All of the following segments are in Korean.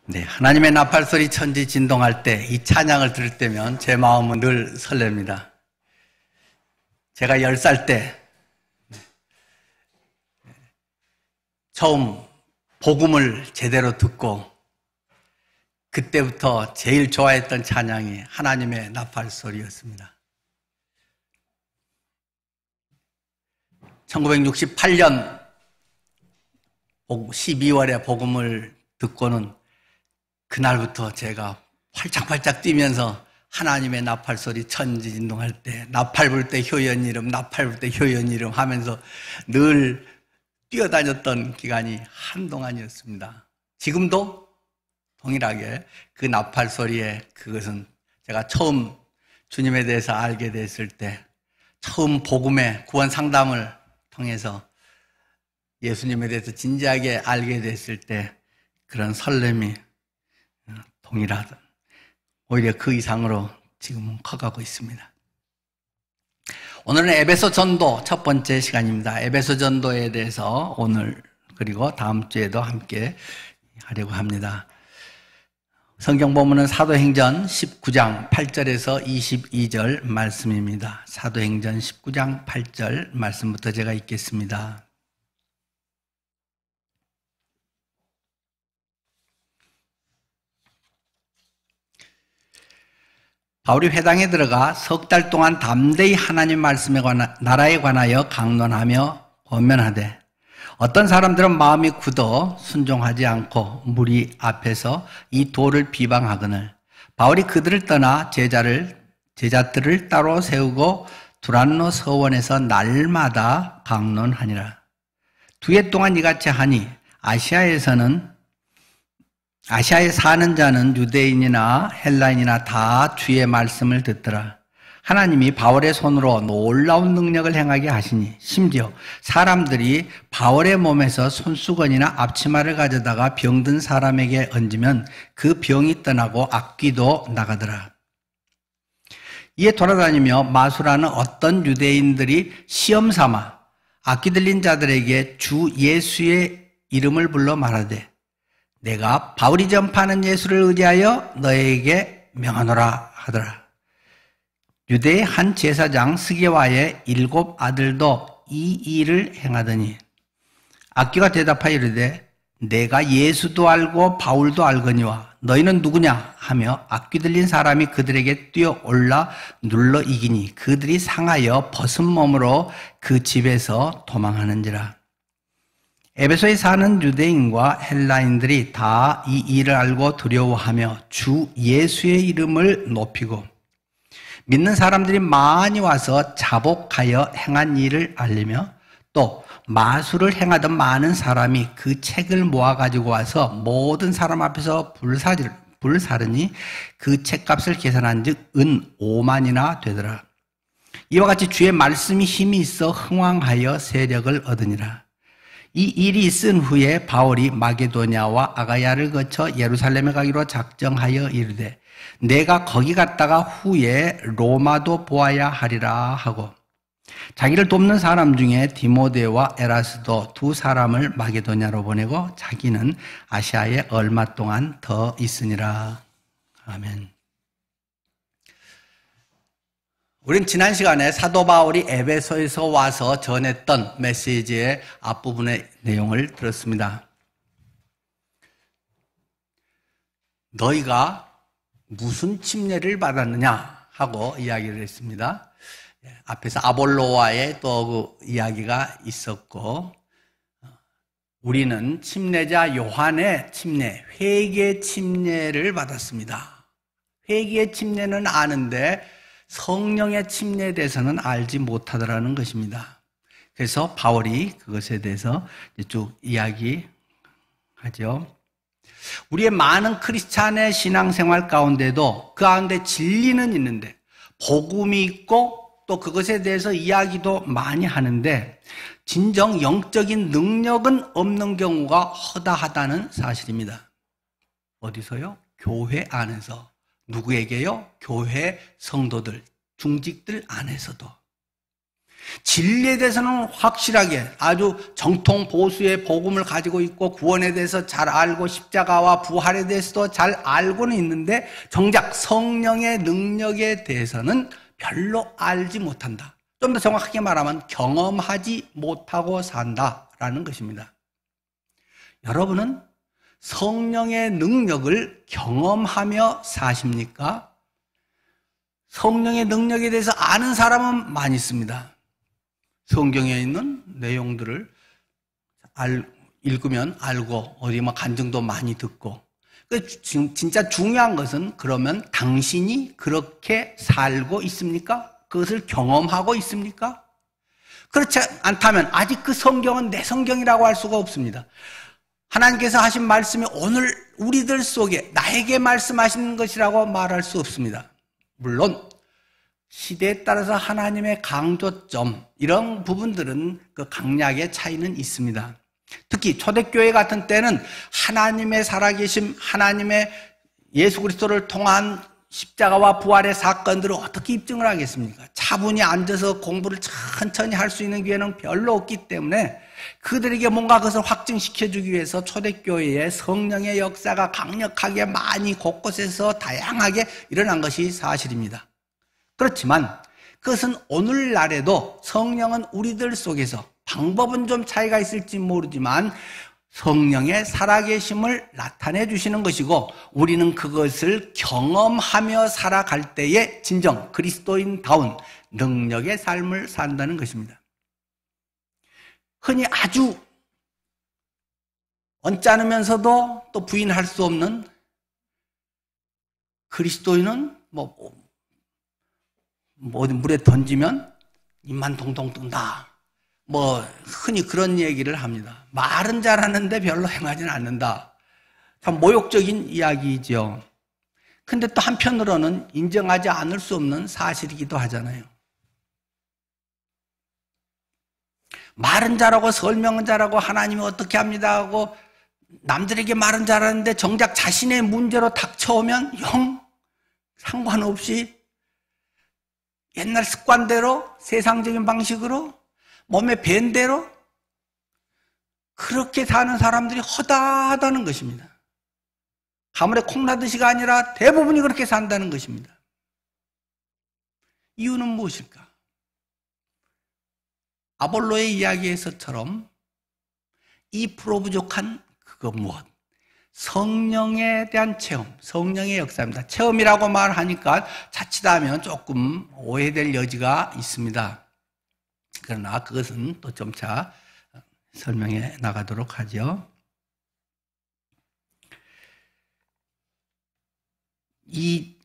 네, 하나님의 나팔소리 천지 진동할 때 이 찬양을 들을 때면 제 마음은 늘 설렙니다. 제가 10살 때 처음 복음을 제대로 듣고 그때부터 제일 좋아했던 찬양이 하나님의 나팔소리였습니다. 1968년 12월에 복음을 듣고는 그날부터 제가 활짝활짝 뛰면서 하나님의 나팔소리 천지진동할 때 나팔 불 때 효연 이름, 나팔 불 때 효연 이름 하면서 늘 뛰어다녔던 기간이 한동안이었습니다. 지금도 동일하게 그 나팔소리에 그것은 제가 처음 주님에 대해서 알게 됐을 때 처음 복음의 구원 상담을 통해서 예수님에 대해서 진지하게 알게 됐을 때 그런 설렘이 동일하다. 오히려 그 이상으로 지금은 커가고 있습니다. 오늘은 에베소 전도 첫 번째 시간입니다. 에베소 전도에 대해서 오늘 그리고 다음 주에도 함께 하려고 합니다. 성경 본문은 사도행전 19장 8절에서 22절 말씀입니다. 사도행전 19장 8절 말씀부터 제가 읽겠습니다. 바울이 회당에 들어가 석 달 동안 담대히 하나님 말씀에 나라에 관하여 강론하며 권면하되 어떤 사람들은 마음이 굳어 순종하지 않고 무리 앞에서 이 도를 비방하거늘 바울이 그들을 떠나 제자들을 따로 세우고 두란노 서원에서 날마다 강론하니라. 2해 동안 이같이 하니 아시아에 사는 자는 유대인이나 헬라인이나 다 주의 말씀을 듣더라. 하나님이 바울의 손으로 놀라운 능력을 행하게 하시니 심지어 사람들이 바울의 몸에서 손수건이나 앞치마를 가져다가 병든 사람에게 얹으면 그 병이 떠나고 악귀도 나가더라. 이에 돌아다니며 마수라는 어떤 유대인들이 시험삼아 악귀 들린 자들에게 주 예수의 이름을 불러 말하되 내가 바울이 전파하는 예수를 의지하여 너에게 명하노라 하더라. 유대의 한 제사장 스게와의 7 아들도 이 일을 행하더니 악귀가 대답하여 이르되 내가 예수도 알고 바울도 알거니와 너희는 누구냐 하며 악귀 들린 사람이 그들에게 뛰어올라 눌러 이기니 그들이 상하여 벗은 몸으로 그 집에서 도망하는지라. 에베소에 사는 유대인과 헬라인들이 다 이 일을 알고 두려워하며 주 예수의 이름을 높이고 믿는 사람들이 많이 와서 자복하여 행한 일을 알리며 또 마술을 행하던 많은 사람이 그 책을 모아가지고 와서 모든 사람 앞에서 불사르니 그 책값을 계산한 즉 은 5만이나 되더라. 이와 같이 주의 말씀이 힘이 있어 흥왕하여 세력을 얻으니라. 이 일이 있은 후에 바울이 마게도냐와 아가야를 거쳐 예루살렘에 가기로 작정하여 이르되 내가 거기 갔다가 후에 로마도 보아야 하리라 하고 자기를 돕는 사람 중에 디모데와 에라스도 2 사람을 마게도냐로 보내고 자기는 아시아에 얼마 동안 더 있으니라. 아멘. 우린 지난 시간에 사도 바울이 에베소에서 와서 전했던 메시지의 앞부분의 내용을 들었습니다. 너희가 무슨 침례를 받았느냐 하고 이야기를 했습니다. 앞에서 아볼로와의 또 그 이야기가 있었고 우리는 침례자 요한의 침례, 회개 침례를 받았습니다. 회개의 침례는 아는데 성령의 침례에 대해서는 알지 못하더라는 것입니다. 그래서 바울이 그것에 대해서 쭉 이야기하죠. 우리의 많은 크리스찬의 신앙생활 가운데도 그 가운데 진리는 있는데 복음이 있고 또 그것에 대해서 이야기도 많이 하는데 진정 영적인 능력은 없는 경우가 허다하다는 사실입니다. 어디서요? 교회 안에서. 누구에게요? 교회 성도들, 중직들 안에서도. 진리에 대해서는 확실하게 아주 정통 보수의 복음을 가지고 있고 구원에 대해서 잘 알고 십자가와 부활에 대해서도 잘 알고는 있는데 정작 성령의 능력에 대해서는 별로 알지 못한다. 좀 더 정확하게 말하면 경험하지 못하고 산다라는 것입니다. 여러분은 성령의 능력을 경험하며 사십니까? 성령의 능력에 대해서 아는 사람은 많이 있습니다. 성경에 있는 내용들을 읽으면 알고 어디 뭐 간증도 많이 듣고. 진짜 중요한 것은 그러면 당신이 그렇게 살고 있습니까? 그것을 경험하고 있습니까? 그렇지 않다면 아직 그 성경은 내 성경이라고 할 수가 없습니다. 하나님께서 하신 말씀이 오늘 우리들 속에 나에게 말씀하시는 것이라고 말할 수 없습니다. 물론 시대에 따라서 하나님의 강조점 이런 부분들은 그 강약의 차이는 있습니다. 특히 초대교회 같은 때는 하나님의 살아계심, 하나님의 예수 그리스도를 통한 십자가와 부활의 사건들을 어떻게 입증을 하겠습니까? 차분히 앉아서 공부를 천천히 할 수 있는 기회는 별로 없기 때문에 그들에게 뭔가 그것을 확증시켜주기 위해서 초대교회의 성령의 역사가 강력하게 많이 곳곳에서 다양하게 일어난 것이 사실입니다. 그렇지만 그것은 오늘날에도 성령은 우리들 속에서 방법은 좀 차이가 있을지 모르지만 성령의 살아계심을 나타내 주시는 것이고 우리는 그것을 경험하며 살아갈 때에 진정 그리스도인다운 능력의 삶을 산다는 것입니다. 흔히 아주 언짢으면서도 또 부인할 수 없는 그리스도인은 어디 물에 던지면 입만 동동 뜬다. 흔히 그런 얘기를 합니다. 말은 잘하는데 별로 행하지는 않는다. 참 모욕적인 이야기이죠. 근데 또 한편으로는 인정하지 않을 수 없는 사실이기도 하잖아요. 말은 잘하고 설명은 잘하고 하나님이 어떻게 합니다 하고 남들에게 말은 잘하는데 정작 자신의 문제로 닥쳐오면 영 상관없이 옛날 습관대로 세상적인 방식으로 몸에 밴 대로 그렇게 사는 사람들이 허다하다는 것입니다. 가물에 콩나듯이가 아니라 대부분이 그렇게 산다는 것입니다. 이유는 무엇일까? 아볼로의 이야기에서처럼 2% 부족한 그거 무엇? 성령에 대한 체험, 성령의 역사입니다. 체험이라고 말하니까 자칫하면 조금 오해될 여지가 있습니다. 그러나 그것은 또 점차 설명해 나가도록 하죠. 이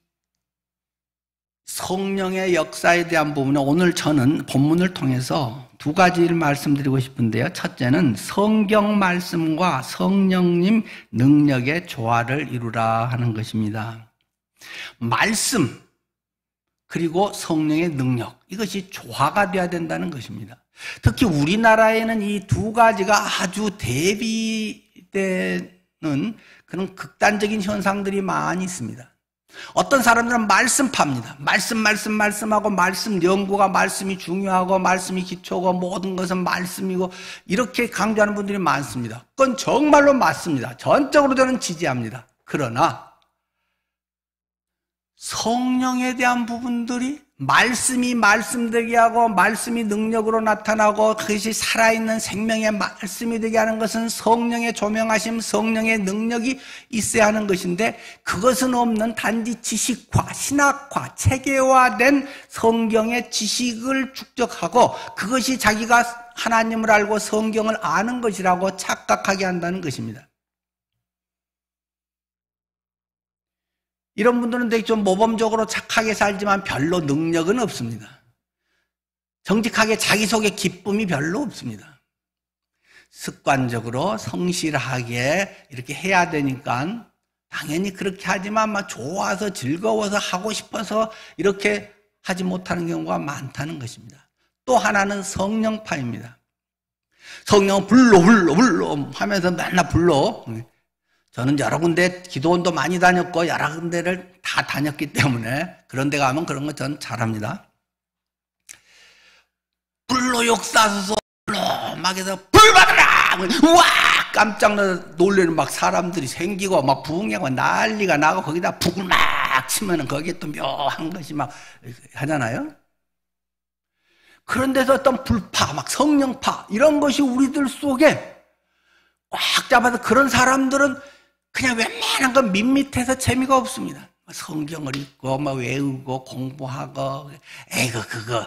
성령의 역사에 대한 부분은 오늘 저는 본문을 통해서 두 가지를 말씀드리고 싶은데요. 첫째는 성경 말씀과 성령님 능력의 조화를 이루라 하는 것입니다. 말씀 그리고 성령의 능력 이것이 조화가 되어야 된다는 것입니다. 특히 우리나라에는 이 두 가지가 아주 대비되는 그런 극단적인 현상들이 많이 있습니다. 어떤 사람들은 말씀파입니다. 말씀하고 말씀 연구가 말씀이 중요하고 말씀이 기초고 모든 것은 말씀이고 이렇게 강조하는 분들이 많습니다. 그건 정말로 맞습니다. 전적으로 저는 지지합니다. 그러나 성령에 대한 부분들이 말씀이 말씀되게 하고 말씀이 능력으로 나타나고 그것이 살아있는 생명의 말씀이 되게 하는 것은 성령의 조명하심, 성령의 능력이 있어야 하는 것인데 그것은 없는 단지 지식화, 신학화, 체계화된 성경의 지식을 축적하고 그것이 자기가 하나님을 알고 성경을 아는 것이라고 착각하게 한다는 것입니다. 이런 분들은 되게 좀 모범적으로 착하게 살지만 별로 능력은 없습니다. 정직하게 자기 속에 기쁨이 별로 없습니다. 습관적으로 성실하게 이렇게 해야 되니까 당연히 그렇게 하지만 막 좋아서 즐거워서 하고 싶어서 이렇게 하지 못하는 경우가 많다는 것입니다. 또 하나는 성령파입니다. 성령은 불러 하면서 맨날 불러. 저는 여러 군데 기도원도 많이 다녔고 여러 군데를 다 다녔기 때문에 그런 데 가면 그런 거 전 잘합니다. 불로 역사하소서. 막 해서 불 받으라. 우와 깜짝 놀래는 막 사람들이 생기고 막 부흥하고 난리가 나고 거기다 북을 막 치면은 거기에 또 묘한 것이 막 하잖아요. 그런 데서 어떤 불파, 막 성령파 이런 것이 우리들 속에 꽉 잡아서 그런 사람들은 그냥 웬만한 건 밋밋해서 재미가 없습니다. 성경을 읽고 막 외우고 공부하고 에이그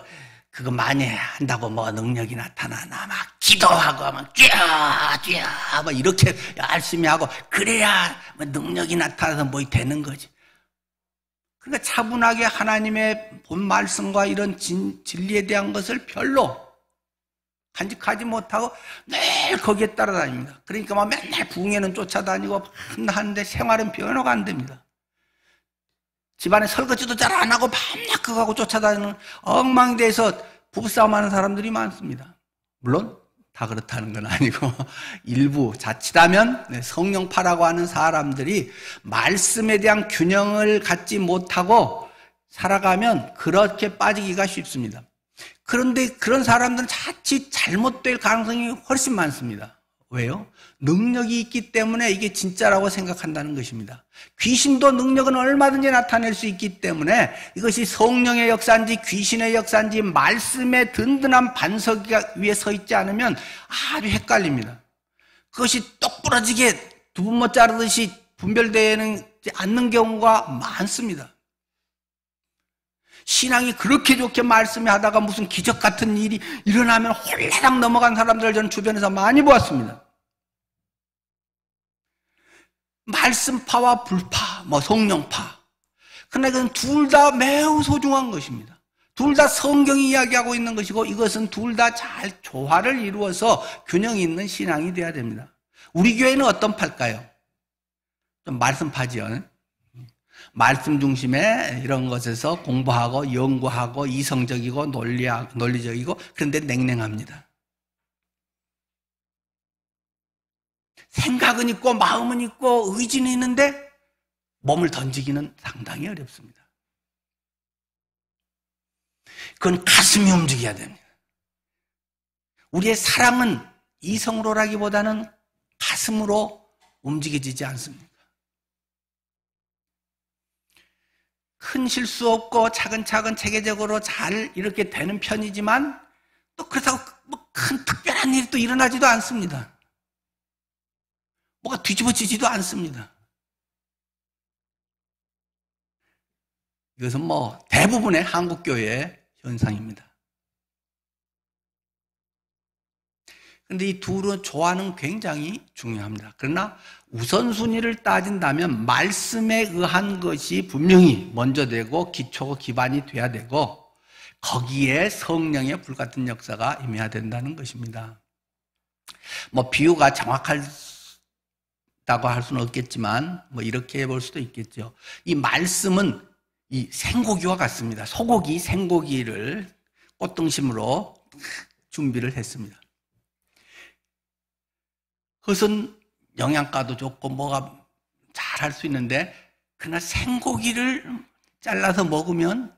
그거 많이 한다고 뭐 능력이 나타나나 막 기도하고 막 쥐야 막 이렇게 열심히 하고 그래야 뭐 능력이 나타나서 뭐 되는 거지. 그러니까 차분하게 하나님의 본 말씀과 이런 진리에 대한 것을 별로 간직하지 못하고 매일 거기에 따라다닙니다. 그러니까 막 맨날 부흥회는 쫓아다니고 하는데 생활은 변화가 안 됩니다. 집안에 설거지도 잘 안 하고 밤낮 그거 하고 쫓아다니는 엉망대에서 부부싸움하는 사람들이 많습니다. 물론 다 그렇다는 건 아니고 일부 자칫하면 성령파라고 하는 사람들이 말씀에 대한 균형을 갖지 못하고 살아가면 그렇게 빠지기가 쉽습니다. 그런데 그런 사람들은 자칫 잘못될 가능성이 훨씬 많습니다. 왜요? 능력이 있기 때문에 이게 진짜라고 생각한다는 것입니다. 귀신도 능력은 얼마든지 나타낼 수 있기 때문에 이것이 성령의 역사인지 귀신의 역사인지 말씀의 든든한 반석 위에 서 있지 않으면 아주 헷갈립니다. 그것이 똑 부러지게 두부못 자르듯이 분별되지 않는 경우가 많습니다. 신앙이 그렇게 좋게 말씀을 하다가 무슨 기적 같은 일이 일어나면 홀라당 넘어간 사람들을 저는 주변에서 많이 보았습니다. 말씀파와 불파, 뭐 성령파. 그러나 이건 둘 다 매우 소중한 것입니다. 둘 다 성경이 이야기하고 있는 것이고 이것은 둘 다 잘 조화를 이루어서 균형이 있는 신앙이 돼야 됩니다. 우리 교회는 어떤 파일까요? 좀 말씀파지요. 말씀 중심의 이런 것에서 공부하고 연구하고 이성적이고 논리적이고 그런데 냉랭합니다. 생각은 있고 마음은 있고 의지는 있는데 몸을 던지기는 상당히 어렵습니다. 그건 가슴이 움직여야 됩니다. 우리의 사랑은 이성으로라기보다는 가슴으로 움직여지지 않습니까? 큰 실수 없고 차근차근 체계적으로 잘 이렇게 되는 편이지만 또 그렇다고 뭐 큰 특별한 일이 또 일어나지도 않습니다. 뭐가 뒤집어지지도 않습니다. 이것은 뭐 대부분의 한국교회의 현상입니다. 그런데 이 둘의 조화는 굉장히 중요합니다. 그러나 우선순위를 따진다면 말씀에 의한 것이 분명히 먼저 되고 기초고 기반이 돼야 되고 거기에 성령의 불같은 역사가 임해야 된다는 것입니다. 뭐 비유가 정확하다고 할 수는 없겠지만 뭐 이렇게 볼 수도 있겠죠. 이 말씀은 이 생고기와 같습니다. 소고기, 생고기를 꽃등심으로 준비를 했습니다. 그것은 영양가도 좋고 뭐가 잘 할 수 있는데 그러나 생고기를 잘라서 먹으면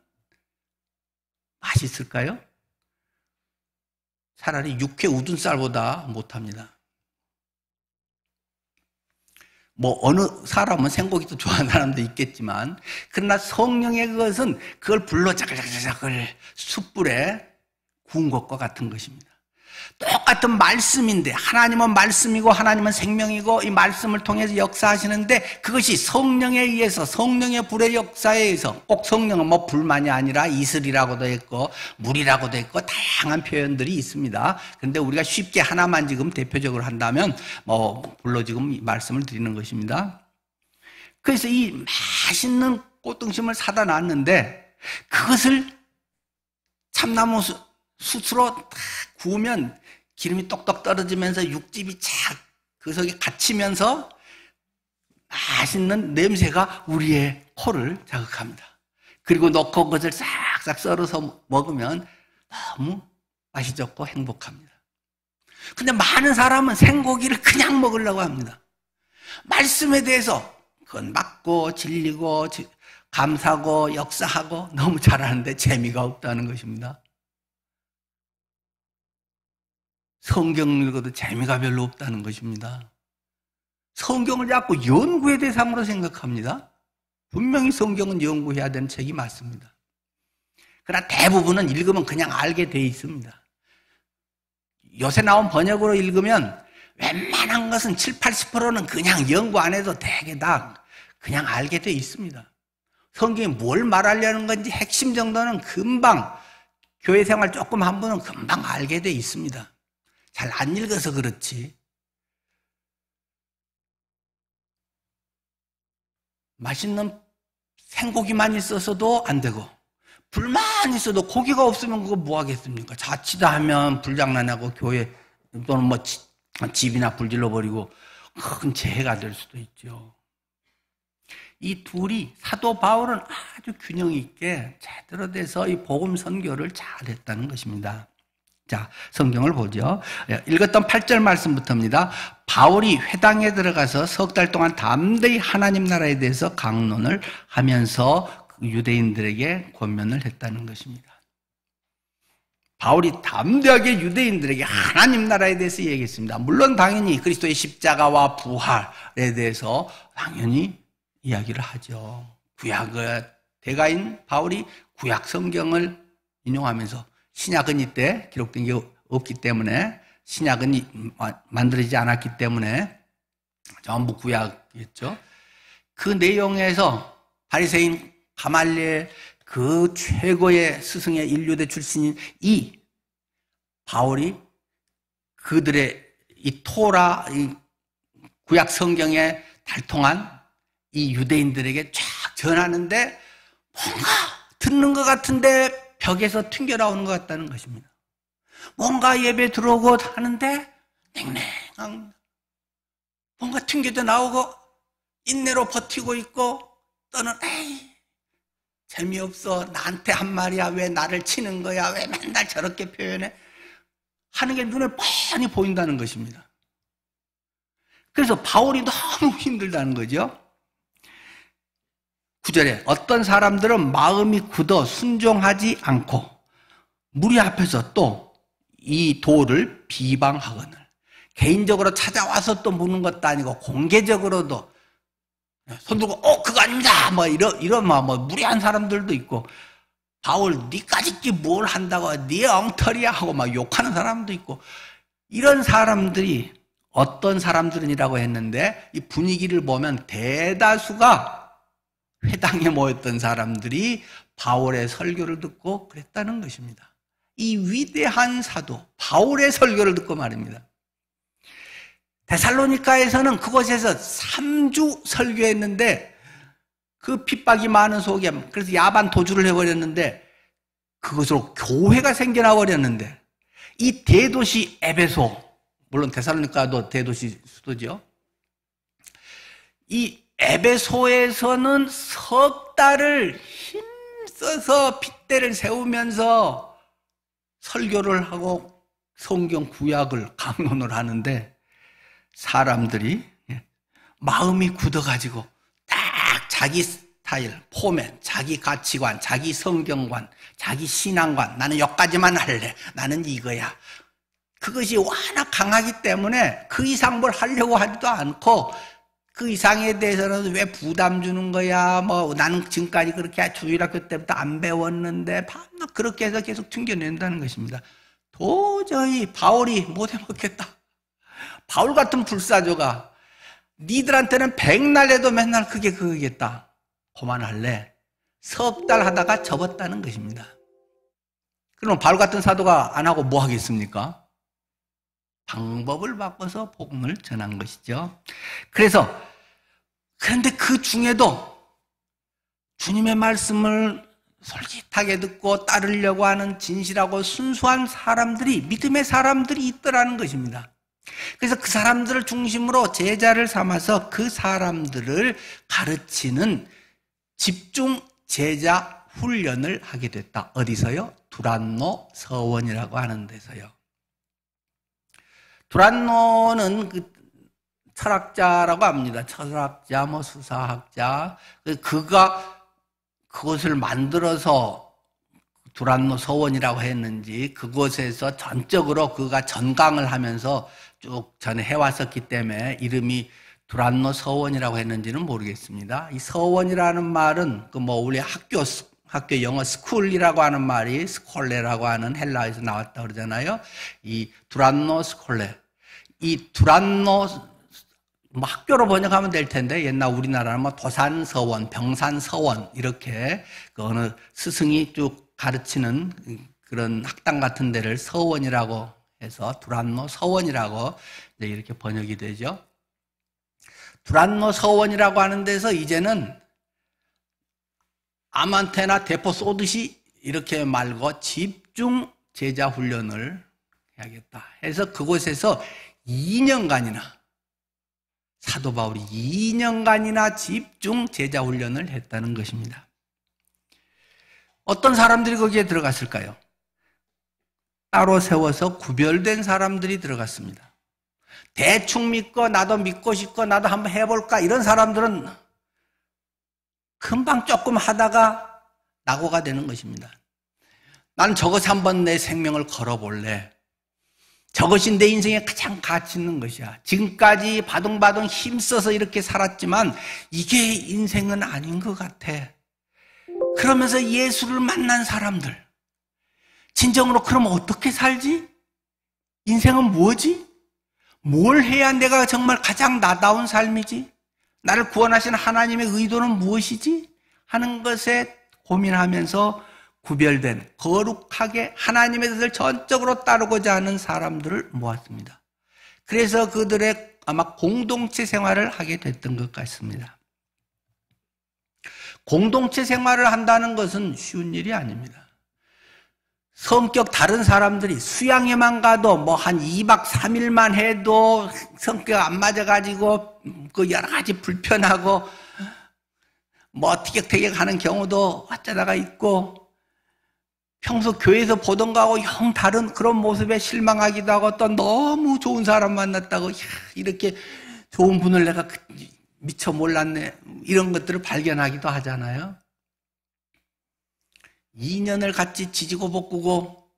맛있을까요? 차라리 육회 우둔살보다 못합니다. 뭐 어느 사람은 생고기도 좋아하는 사람도 있겠지만 그러나 성령의 그것은 그걸 불로 자글자글자글 숯불에 구운 것과 같은 것입니다. 똑같은 말씀인데 하나님은 말씀이고 하나님은 생명이고 이 말씀을 통해서 역사하시는데 그것이 성령에 의해서 성령의 불의 역사에 의해서 꼭 성령은 뭐 불만이 아니라 이슬이라고도 했고 물이라고도 했고 다양한 표현들이 있습니다. 그런데 우리가 쉽게 하나만 지금 대표적으로 한다면 뭐 불로 지금 말씀을 드리는 것입니다. 그래서 이 맛있는 꽃등심을 사다 놨는데 그것을 참나무 숯으로 딱 구우면 기름이 똑똑 떨어지면서 육즙이 착 그 속에 갇히면서 맛있는 냄새가 우리의 코를 자극합니다. 그리고 넣고 그것을 싹싹 썰어서 먹으면 너무 맛이 좋고 행복합니다. 근데 많은 사람은 생고기를 그냥 먹으려고 합니다. 말씀에 대해서 그건 맞고 진리고 감사고 역사하고 너무 잘하는데 재미가 없다는 것입니다. 성경 읽어도 재미가 별로 없다는 것입니다. 성경을 자꾸 연구의 대상으로 생각합니다. 분명히 성경은 연구해야 되는 책이 맞습니다. 그러나 대부분은 읽으면 그냥 알게 돼 있습니다. 요새 나온 번역으로 읽으면 웬만한 것은 7, 80%는 그냥 연구 안 해도 되게 다 그냥 알게 돼 있습니다. 성경이 뭘 말하려는 건지 핵심 정도는 금방 교회 생활 조금 한 분은 금방 알게 돼 있습니다. 잘 안 읽어서 그렇지. 맛있는 생고기만 있어서도 안 되고 불만 있어도 고기가 없으면 그거 뭐 하겠습니까? 자치다 하면 불장난하고 교회 또는 뭐 집이나 불질러 버리고 큰 재해가 될 수도 있죠. 이 둘이 사도 바울은 아주 균형 있게 제대로 돼서 이 복음 선교를 잘했다는 것입니다. 자, 성경을 보죠. 읽었던 8절 말씀부터입니다. 바울이 회당에 들어가서 석 달 동안 담대히 하나님 나라에 대해서 강론을 하면서 유대인들에게 권면을 했다는 것입니다. 바울이 담대하게 유대인들에게 하나님 나라에 대해서 얘기했습니다. 물론 당연히 그리스도의 십자가와 부활에 대해서 당연히 이야기를 하죠. 구약의 대가인 바울이 구약 성경을 인용하면서 신약은 이때 기록된 게 없기 때문에 신약은 만들어지지 않았기 때문에 전부 구약이었죠. 그 내용에서 바리새인 가말리엘 그 최고의 스승의 인류대 출신인 이 바울이 그들의 이 토라 이 구약 성경에 달통한 이 유대인들에게 쫙 전하는데 뭔가 듣는 것 같은데 벽에서 튕겨 나오는 것 같다는 것입니다. 뭔가 예배 들어오고 하는데 냉랭한 뭔가 튕겨져 나오고 인내로 버티고 있고 또는 에이 재미없어 나한테 한 말이야 왜 나를 치는 거야 왜 맨날 저렇게 표현해 하는 게 눈에 뻔히 보인다는 것입니다. 그래서 바울이 너무 힘들다는 거죠. 9절에 어떤 사람들은 마음이 굳어 순종하지 않고 무리 앞에서 또 이 도를 비방하거늘 개인적으로 찾아와서 또 묻는 것도 아니고 공개적으로도 손 들고 그거 아닙니다 뭐 이런 뭐 무리한 사람들도 있고 바울 니까짓 게 뭘 한다고 니 엉터리야 하고 막 욕하는 사람도 있고 이런 사람들이 어떤 사람들이라고 했는데 이 분위기를 보면 대다수가 회당에 모였던 사람들이 바울의 설교를 듣고 그랬다는 것입니다. 이 위대한 사도 바울의 설교를 듣고 말입니다. 데살로니가에서는 그곳에서 3주 설교했는데 그 핍박이 많은 속에 그래서 야반 도주를 해버렸는데 그것으로 교회가 생겨나 버렸는데 이 대도시 에베소 물론 데살로니가도 대도시 수도죠. 이 에베소에서는 석 달을 힘써서 핏대를 세우면서 설교를 하고 성경 구약을 강론을 하는데 사람들이 마음이 굳어가지고 딱 자기 스타일, 포맷, 자기 가치관, 자기 성경관, 자기 신앙관 나는 여기까지만 할래. 나는 이거야. 그것이 워낙 강하기 때문에 그 이상 뭘 하려고 하지도 않고 그 이상에 대해서는 왜 부담 주는 거야? 뭐 나는 지금까지 그렇게 주일학교 때부터 안 배웠는데 밤낮 그렇게 해서 계속 튕겨낸다는 것입니다. 도저히 바울이 못 해먹겠다. 바울 같은 불사조가 니들한테는 백날 해도 맨날 그게 그거겠다. 그만할래. 석 달 하다가 접었다는 것입니다. 그럼 바울 같은 사도가 안 하고 뭐 하겠습니까? 방법을 바꿔서 복음을 전한 것이죠. 그런데 그 중에도 주님의 말씀을 솔직하게 듣고 따르려고 하는 진실하고 순수한 사람들이, 믿음의 사람들이 있더라는 것입니다. 그래서 그 사람들을 중심으로 제자를 삼아서 그 사람들을 가르치는 집중 제자 훈련을 하게 됐다. 어디서요? 두란노 서원이라고 하는 데서요. 두란노는 그 철학자라고 합니다. 철학자, 뭐 수사학자. 그가 그것을 만들어서 두란노 서원이라고 했는지 그곳에서 전적으로 그가 전강을 하면서 쭉 전에 해왔었기 때문에 이름이 두란노 서원이라고 했는지는 모르겠습니다. 이 서원이라는 말은 그 뭐 우리 학교 영어 스쿨이라고 하는 말이 스콜레라고 하는 헬라에서 나왔다 그러잖아요. 이 두란노 스콜레, 이 두란노 뭐 학교로 번역하면 될 텐데 옛날 우리나라는 뭐 도산서원, 병산서원 이렇게 그 어느 스승이 쭉 가르치는 그런 학당 같은 데를 서원이라고 해서 두란노 서원이라고 이렇게 번역이 되죠. 두란노 서원이라고 하는 데서 이제는 암한테나 대포 쏘듯이 이렇게 말고 집중 제자 훈련을 해야겠다 해서 그곳에서 2년간이나 사도 바울이 2년간이나 집중 제자 훈련을 했다는 것입니다. 어떤 사람들이 거기에 들어갔을까요? 따로 세워서 구별된 사람들이 들어갔습니다. 대충 믿고 나도 믿고 싶고 나도 한번 해볼까 이런 사람들은 금방 조금 하다가 낙오가 되는 것입니다. 나는 저것이 한번 내 생명을 걸어볼래. 저것이 내 인생에 가장 가치 있는 것이야. 지금까지 바둥바둥 힘써서 이렇게 살았지만 이게 인생은 아닌 것 같아. 그러면서 예수를 만난 사람들, 진정으로 그럼 어떻게 살지? 인생은 뭐지? 뭘 해야 내가 정말 가장 나다운 삶이지? 나를 구원하신 하나님의 의도는 무엇이지? 하는 것에 고민하면서 구별된 거룩하게 하나님의 뜻을 전적으로 따르고자 하는 사람들을 모았습니다. 그래서 그들의 아마 공동체 생활을 하게 됐던 것 같습니다. 공동체 생활을 한다는 것은 쉬운 일이 아닙니다. 성격 다른 사람들이 수양회만 가도 뭐 한 2박 3일만 해도 성격 안 맞아가지고 그 여러 가지 불편하고 뭐 티격태격 하는 경우도 어쩌다가 있고 평소 교회에서 보던 거하고 영 다른 그런 모습에 실망하기도 하고 또 너무 좋은 사람 만났다고 이렇게 좋은 분을 내가 미처 몰랐네 이런 것들을 발견하기도 하잖아요. 2년을 같이 지지고 볶고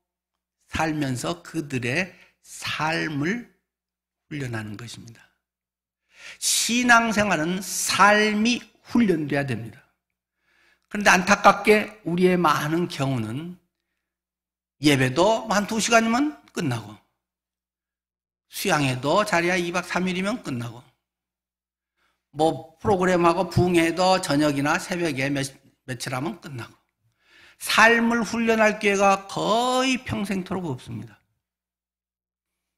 살면서 그들의 삶을 훈련하는 것입니다. 신앙생활은 삶이 훈련돼야 됩니다. 그런데 안타깝게 우리의 많은 경우는 예배도 한 2시간이면 끝나고 수양회도 자리야 2박 3일이면 끝나고 뭐 프로그램하고 부흥회도 저녁이나 새벽에 며칠 하면 끝나고 삶을 훈련할 기회가 거의 평생토록 없습니다.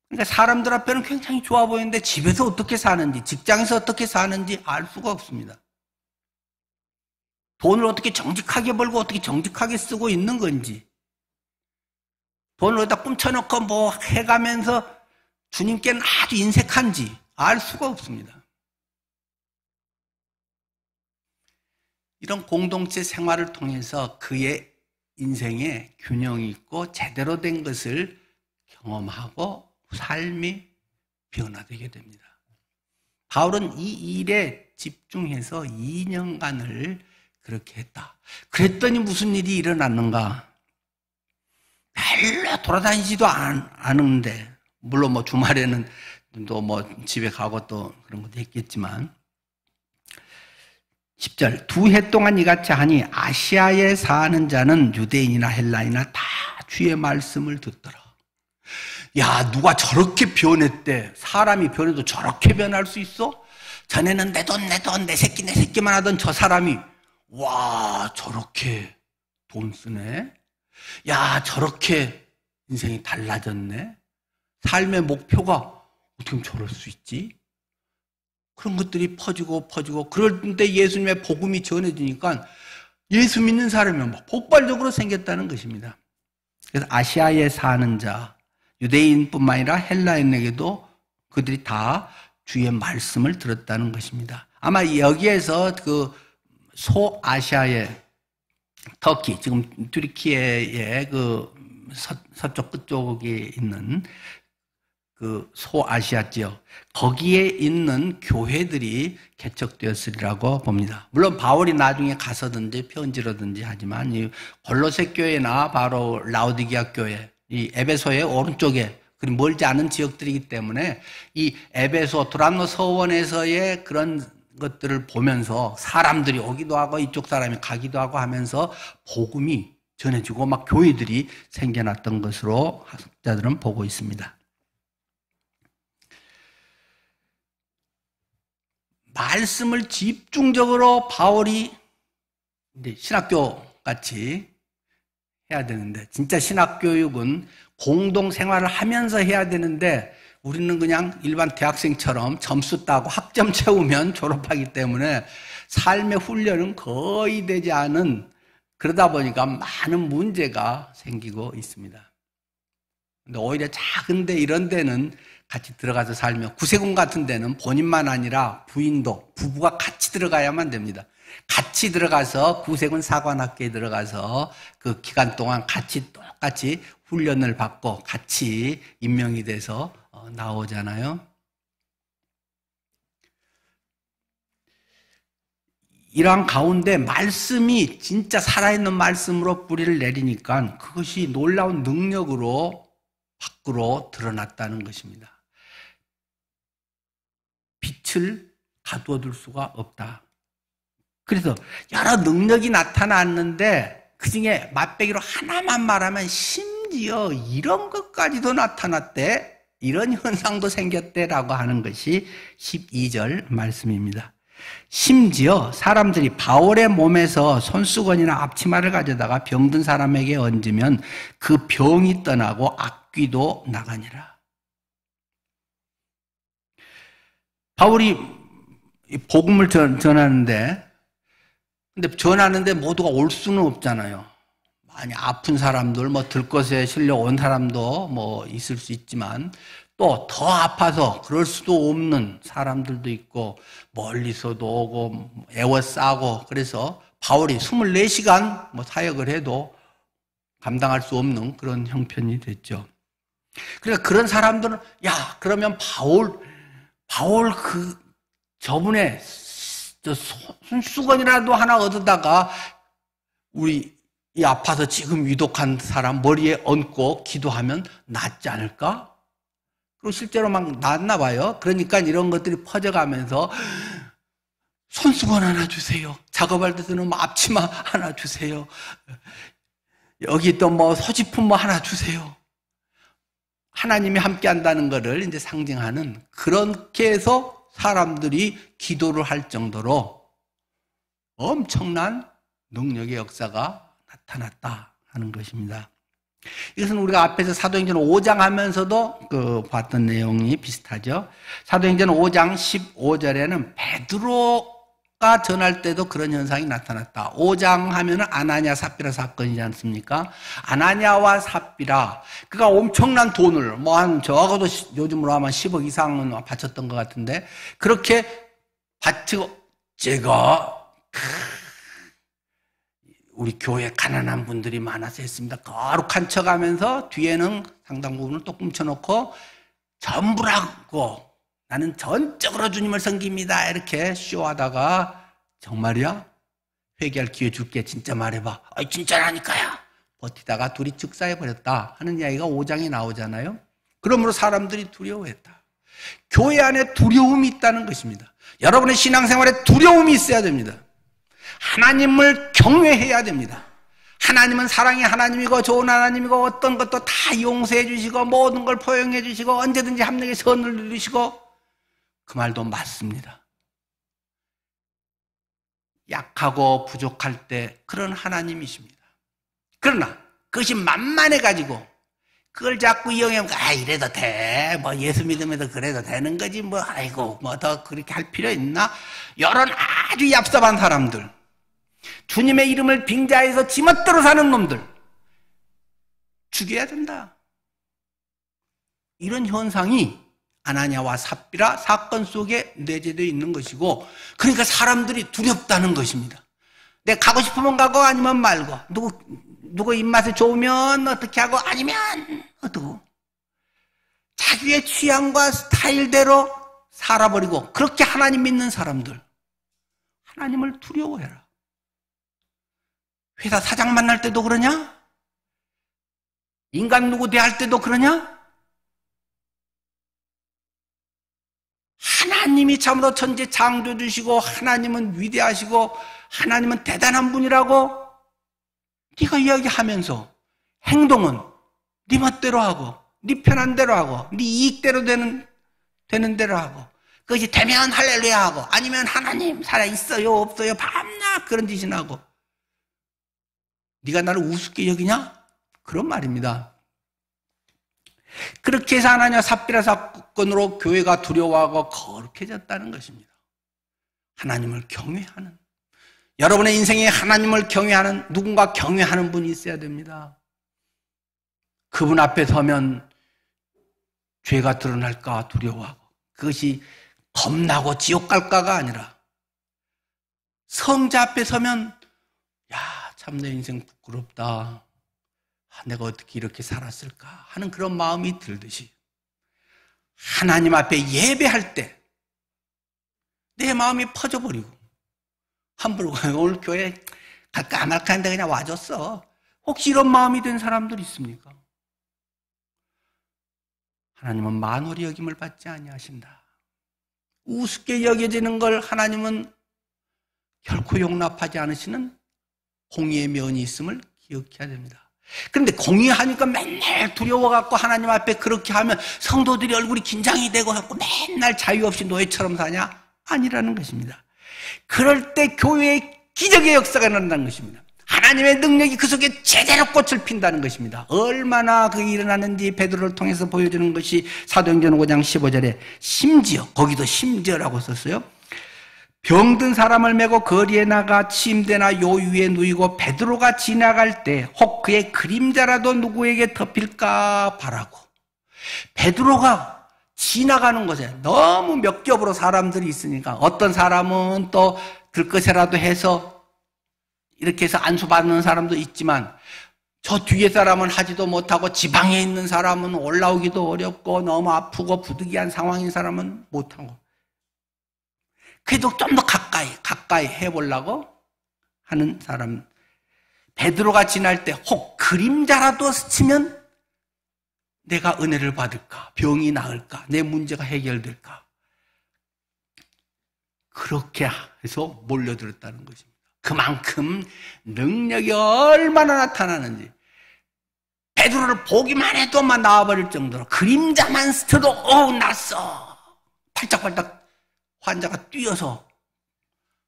그러니까 사람들 앞에는 굉장히 좋아 보이는데 집에서 어떻게 사는지, 직장에서 어떻게 사는지 알 수가 없습니다. 돈을 어떻게 정직하게 벌고 어떻게 정직하게 쓰고 있는 건지, 돈을 어디다 꿈쳐놓고 뭐 해가면서 주님께는 아주 인색한지 알 수가 없습니다. 이런 공동체 생활을 통해서 그의 인생에 균형이 있고 제대로 된 것을 경험하고 삶이 변화되게 됩니다. 바울은 이 일에 집중해서 2년간을 그렇게 했다. 그랬더니 무슨 일이 일어났는가? 별로 돌아다니지도 않은데, 물론 뭐 주말에는 또 뭐 집에 가고 또 그런 것도 했겠지만, 10절, 2해 동안 이같이 하니 아시아에 사는 자는 유대인이나 헬라인이나 다 주의 말씀을 듣더라. 야, 누가 저렇게 변했대. 사람이 변해도 저렇게 변할 수 있어? 전에는 내 돈, 내 새끼만 하던 저 사람이 와, 저렇게 돈 쓰네? 야, 저렇게 인생이 달라졌네? 삶의 목표가 어떻게 저럴 수 있지? 그런 것들이 퍼지고 그런데 예수님의 복음이 전해지니까 예수 믿는 사람이 막 폭발적으로 생겼다는 것입니다. 그래서 아시아에 사는 자, 유대인뿐만 아니라 헬라인에게도 그들이 다 주의 말씀을 들었다는 것입니다. 아마 여기에서 그 소아시아의 터키, 지금 튀르키예의 그 서쪽 끝쪽에 있는 그 소아시아 지역 거기에 있는 교회들이 개척되었으리라고 봅니다. 물론 바울이 나중에 가서든지 편지로든지 하지만 이 골로새 교회나 바로 라오디게아 교회, 이 에베소의 오른쪽에 그리고 멀지 않은 지역들이기 때문에 이 에베소 두란노 서원에서의 그런 것들을 보면서 사람들이 오기도 하고 이쪽 사람이 가기도 하고 하면서 복음이 전해지고 막 교회들이 생겨났던 것으로 학자들은 보고 있습니다. 말씀을 집중적으로 바울이 신학교 같이 해야 되는데, 진짜 신학교육은 공동 생활을 하면서 해야 되는데 우리는 그냥 일반 대학생처럼 점수 따고 학점 채우면 졸업하기 때문에 삶의 훈련은 거의 되지 않은, 그러다 보니까 많은 문제가 생기고 있습니다. 근데 오히려 작은데 이런 데는 같이 들어가서 살면, 구세군 같은 데는 본인만 아니라 부인도, 부부가 같이 들어가야만 됩니다. 같이 들어가서 구세군 사관학교에 들어가서 그 기간 동안 같이 똑같이 훈련을 받고 같이 임명이 돼서 나오잖아요. 이러한 가운데 말씀이 진짜 살아있는 말씀으로 뿌리를 내리니까 그것이 놀라운 능력으로 밖으로 드러났다는 것입니다. 빛을 가두어둘 수가 없다. 그래서 여러 능력이 나타났는데 그중에 맛배기로 하나만 말하면 심지어 이런 것까지도 나타났대, 이런 현상도 생겼대라고 하는 것이 12절 말씀입니다. 심지어 사람들이 바울의 몸에서 손수건이나 앞치마를 가져다가 병든 사람에게 얹으면 그 병이 떠나고 악귀도 나가니라. 바울이 복음을 전하는데, 근데 전하는데 모두가 올 수는 없잖아요. 많이 아픈 사람들, 들것에 실려 온 사람도 있을 수 있지만, 또 더 아파서 그럴 수도 없는 사람들도 있고, 멀리서도 오고, 애워싸고, 그래서 바울이 24시간 사역을 해도 감당할 수 없는 그런 형편이 됐죠. 그러니까 그런 사람들은, 야, 그러면 바울 저분의 손수건이라도 하나 얻어다가 우리 이 아파서 지금 위독한 사람 머리에 얹고 기도하면 낫지 않을까? 그리고 실제로 막 낫나 봐요. 그러니까 이런 것들이 퍼져가면서 손수건 하나 주세요. 작업할 때 쓰는 앞치마 하나 주세요. 여기 또 소지품 하나 주세요. 하나님이 함께 한다는 것을 이제 상징하는, 그렇게 해서 사람들이 기도를 할 정도로 엄청난 능력의 역사가 나타났다 하는 것입니다. 이것은 우리가 앞에서 사도행전 5장 하면서도 봤던 내용이 비슷하죠. 사도행전 5장 15절에는 베드로가 전할 때도 그런 현상이 나타났다. 5장 하면은 아나니아 삽비라 사건이지 않습니까? 아나니아와 삽비라, 그가 엄청난 돈을 저하고도 요즘으로 하면 10억 이상은 바쳤던 것 같은데, 그렇게 바치고, 제가 우리 교회 가난한 분들이 많아서 했습니다. 거룩한 척 하면서 뒤에는 상당 부분을 또 꿈쳐놓고 전부라고, 나는 전적으로 주님을 섬깁니다, 이렇게 쇼하다가, 정말이야? 회개할 기회 줄게, 진짜 말해봐. 진짜라니까요. 버티다가 둘이 즉사해버렸다 하는 이야기가 5장에 나오잖아요. 그러므로 사람들이 두려워했다. 교회 안에 두려움이 있다는 것입니다. 여러분의 신앙생활에 두려움이 있어야 됩니다. 하나님을 경외해야 됩니다. 하나님은 사랑의 하나님이고 좋은 하나님이고 어떤 것도 다 용서해 주시고 모든 걸 포용해 주시고 언제든지 합력의 선을 누리시고, 그 말도 맞습니다. 약하고 부족할 때 그런 하나님이십니다. 그러나 그것이 만만해가지고 그걸 자꾸 이용하면 이래도 돼, 예수 믿으면서 그래도 되는 거지, 아이고 더 그렇게 할 필요 있나? 이런 아주 얍삽한 사람들, 주님의 이름을 빙자해서 지멋대로 사는 놈들 죽여야 된다. 이런 현상이 아나니아와 삽비라 사건 속에 내재되어 있는 것이고, 그러니까 사람들이 두렵다는 것입니다. 내가 가고 싶으면 가고 아니면 말고, 누구 입맛에 좋으면 어떻게 하고 아니면 어떠고. 자기의 취향과 스타일대로 살아버리고, 그렇게 하나님 믿는 사람들, 하나님을 두려워해라. 회사 사장 만날 때도 그러냐? 인간 누구 대할 때도 그러냐? 하나님이 참으로 천지 창조주시고, 하나님은 위대하시고, 하나님은 대단한 분이라고 네가 이야기하면서 행동은 네 멋대로 하고, 네 편한 대로 하고, 네 이익대로 되는 대로 하고, 그것이 되면 할렐루야 하고, 아니면 하나님 살아있어요 없어요 밤낮 그런 짓이나 하고, 네가 나를 우습게 여기냐? 그런 말입니다. 그렇게 해서 하나님과 삽비라 사건으로 교회가 두려워하고 거룩해졌다는 것입니다. 하나님을 경외하는, 여러분의 인생에 하나님을 경외하는, 누군가 경외하는 분이 있어야 됩니다. 그분 앞에 서면 죄가 드러날까 두려워하고, 그것이 겁나고 지옥 갈까가 아니라, 성자 앞에 서면 야, 참 내 인생 부끄럽다, 내가 어떻게 이렇게 살았을까 하는 그런 마음이 들듯이, 하나님 앞에 예배할 때 내 마음이 퍼져버리고, 함부로 오늘 교회 갈까 말까 하는데 그냥 와줬어, 혹시 이런 마음이 된 사람들 있습니까? 하나님은 만홀히 여김을 받지 아니하신다. 우습게 여겨지는 걸 하나님은 결코 용납하지 않으시는 공의의 면이 있음을 기억해야 됩니다. 그런데 공의하니까 맨날 두려워갖고 하나님 앞에 그렇게 하면 성도들이 얼굴이 긴장이 되고 하고 맨날 자유 없이 노예처럼 사냐? 아니라는 것입니다. 그럴 때 교회의 기적의 역사가 일어난다는 것입니다. 하나님의 능력이 그 속에 제대로 꽃을 핀다는 것입니다. 얼마나 그게 일어나는지 베드로를 통해서 보여주는 것이 사도행전 5장 15절에 심지어, 거기도 심지어라고 썼어요. 병든 사람을 메고 거리에 나가 침대나 요 위에 누이고 베드로가 지나갈 때 혹 그의 그림자라도 누구에게 덮일까 바라고. 베드로가 지나가는 곳에 너무 몇 겹으로 사람들이 있으니까, 어떤 사람은 또 들것이라도 해서 이렇게 해서 안수받는 사람도 있지만, 저 뒤에 사람은 하지도 못하고 지방에 있는 사람은 올라오기도 어렵고 너무 아프고 부득이한 상황인 사람은 못하고, 그래도 좀 더 가까이 해보려고 하는 사람, 베드로가 지날 때 혹 그림자라도 스치면 내가 은혜를 받을까, 병이 나을까, 내 문제가 해결될까, 그렇게 해서 몰려들었다는 것입니다. 그만큼 능력이 얼마나 나타나는지, 베드로를 보기만 해도 막 나와버릴 정도로, 그림자만 스쳐도 났어, 팔짝팔짝 환자가 뛰어서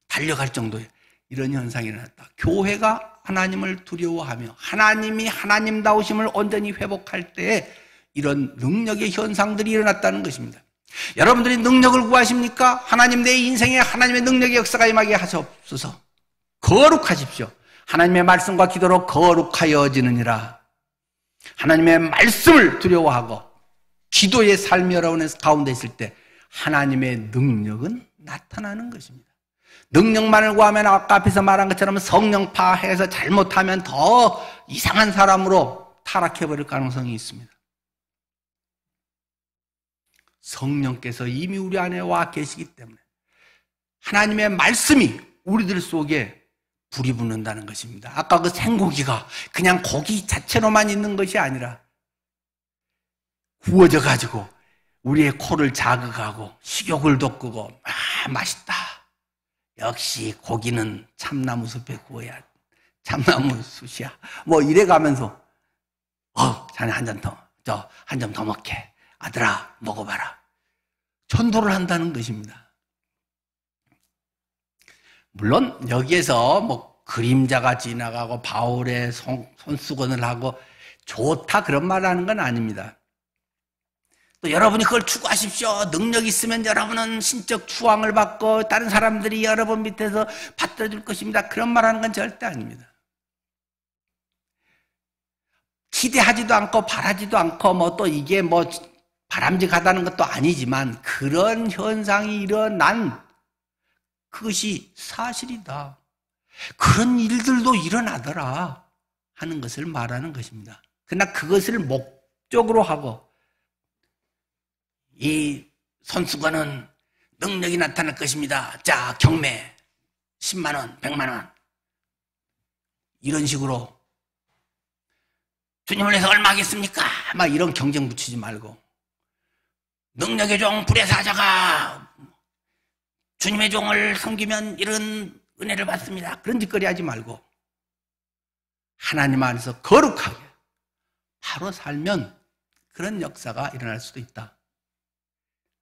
달려갈 정도의 이런 현상이 일어났다. 교회가 하나님을 두려워하며 하나님이 하나님다우심을 온전히 회복할 때 이런 능력의 현상들이 일어났다는 것입니다. 여러분들이 능력을 구하십니까? 하나님, 내 인생에 하나님의 능력의 역사가 임하게 하시옵소서. 거룩하십시오. 하나님의 말씀과 기도로 거룩하여지느니라. 하나님의 말씀을 두려워하고 기도의 삶이 여러분의 가운데 있을 때 하나님의 능력은 나타나는 것입니다. 능력만을 구하면 아까 앞에서 말한 것처럼 성령파해서 잘못하면 더 이상한 사람으로 타락해버릴 가능성이 있습니다. 성령께서 이미 우리 안에 와 계시기 때문에 하나님의 말씀이 우리들 속에 불이 붙는다는 것입니다. 아까 그 생고기가 그냥 고기 자체로만 있는 것이 아니라 구워져 가지고 우리의 코를 자극하고 식욕을 돋구고, 맛있다, 역시 고기는 참나무 숲에 구워야, 참나무 숯이야, 뭐 이래가면서 자네 한 잔 더 먹게, 아들아 먹어봐라, 전도를 한다는 것입니다. 물론 여기에서 뭐 그림자가 지나가고 바울의 손수건을 하고 좋다 그런 말 하는 건 아닙니다. 또 여러분이 그걸 추구하십시오, 능력 있으면 여러분은 신적 추앙을 받고 다른 사람들이 여러분 밑에서 받들어줄 것입니다, 그런 말 하는 건 절대 아닙니다. 기대하지도 않고 바라지도 않고 뭐 또 이게 뭐 바람직하다는 것도 아니지만, 그런 현상이 일어난 그것이 사실이다, 그런 일들도 일어나더라 하는 것을 말하는 것입니다. 그러나 그것을 목적으로 하고 이 손수건은 능력이 나타날 것입니다. 자, 경매 10만 원, 100만 원 이런 식으로 주님을 위해서 얼마 하겠습니까? 막 이런 경쟁 붙이지 말고 능력의 종 불의 사자가 주님의 종을 섬기면 이런 은혜를 받습니다. 그런 짓거리 하지 말고 하나님 안에서 거룩하게 바로 살면 그런 역사가 일어날 수도 있다.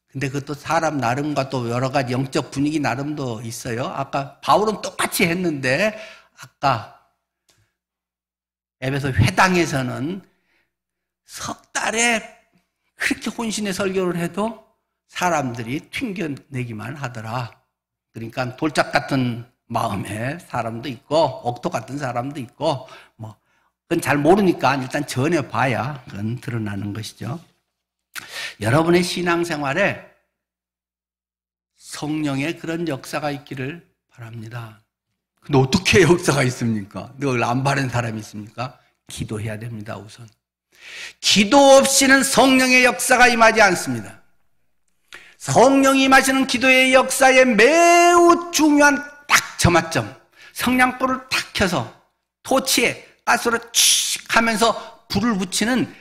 근데 그것도 사람 나름과 또 여러 가지 영적 분위기 나름도 있어요. 아까 바울은 똑같이 했는데 아까 에베소 회당에서는 석 달에 그렇게 혼신의 설교를 해도 사람들이 튕겨내기만 하더라. 그러니까 돌짝 같은 마음의 사람도 있고 옥토 같은 사람도 있고 뭐 그건 잘 모르니까 일단 전해봐야 그건 드러나는 것이죠. 여러분의 신앙생활에 성령의 그런 역사가 있기를 바랍니다. 근데 어떻게 역사가 있습니까? 그걸 안 바른 사람이 있습니까? 기도해야 됩니다. 우선 기도 없이는 성령의 역사가 임하지 않습니다. 성령이 임하시는 기도의 역사에 매우 중요한 딱 저마점, 성냥불을 탁 켜서 토치에 가스로 칙 하면서 불을 붙이는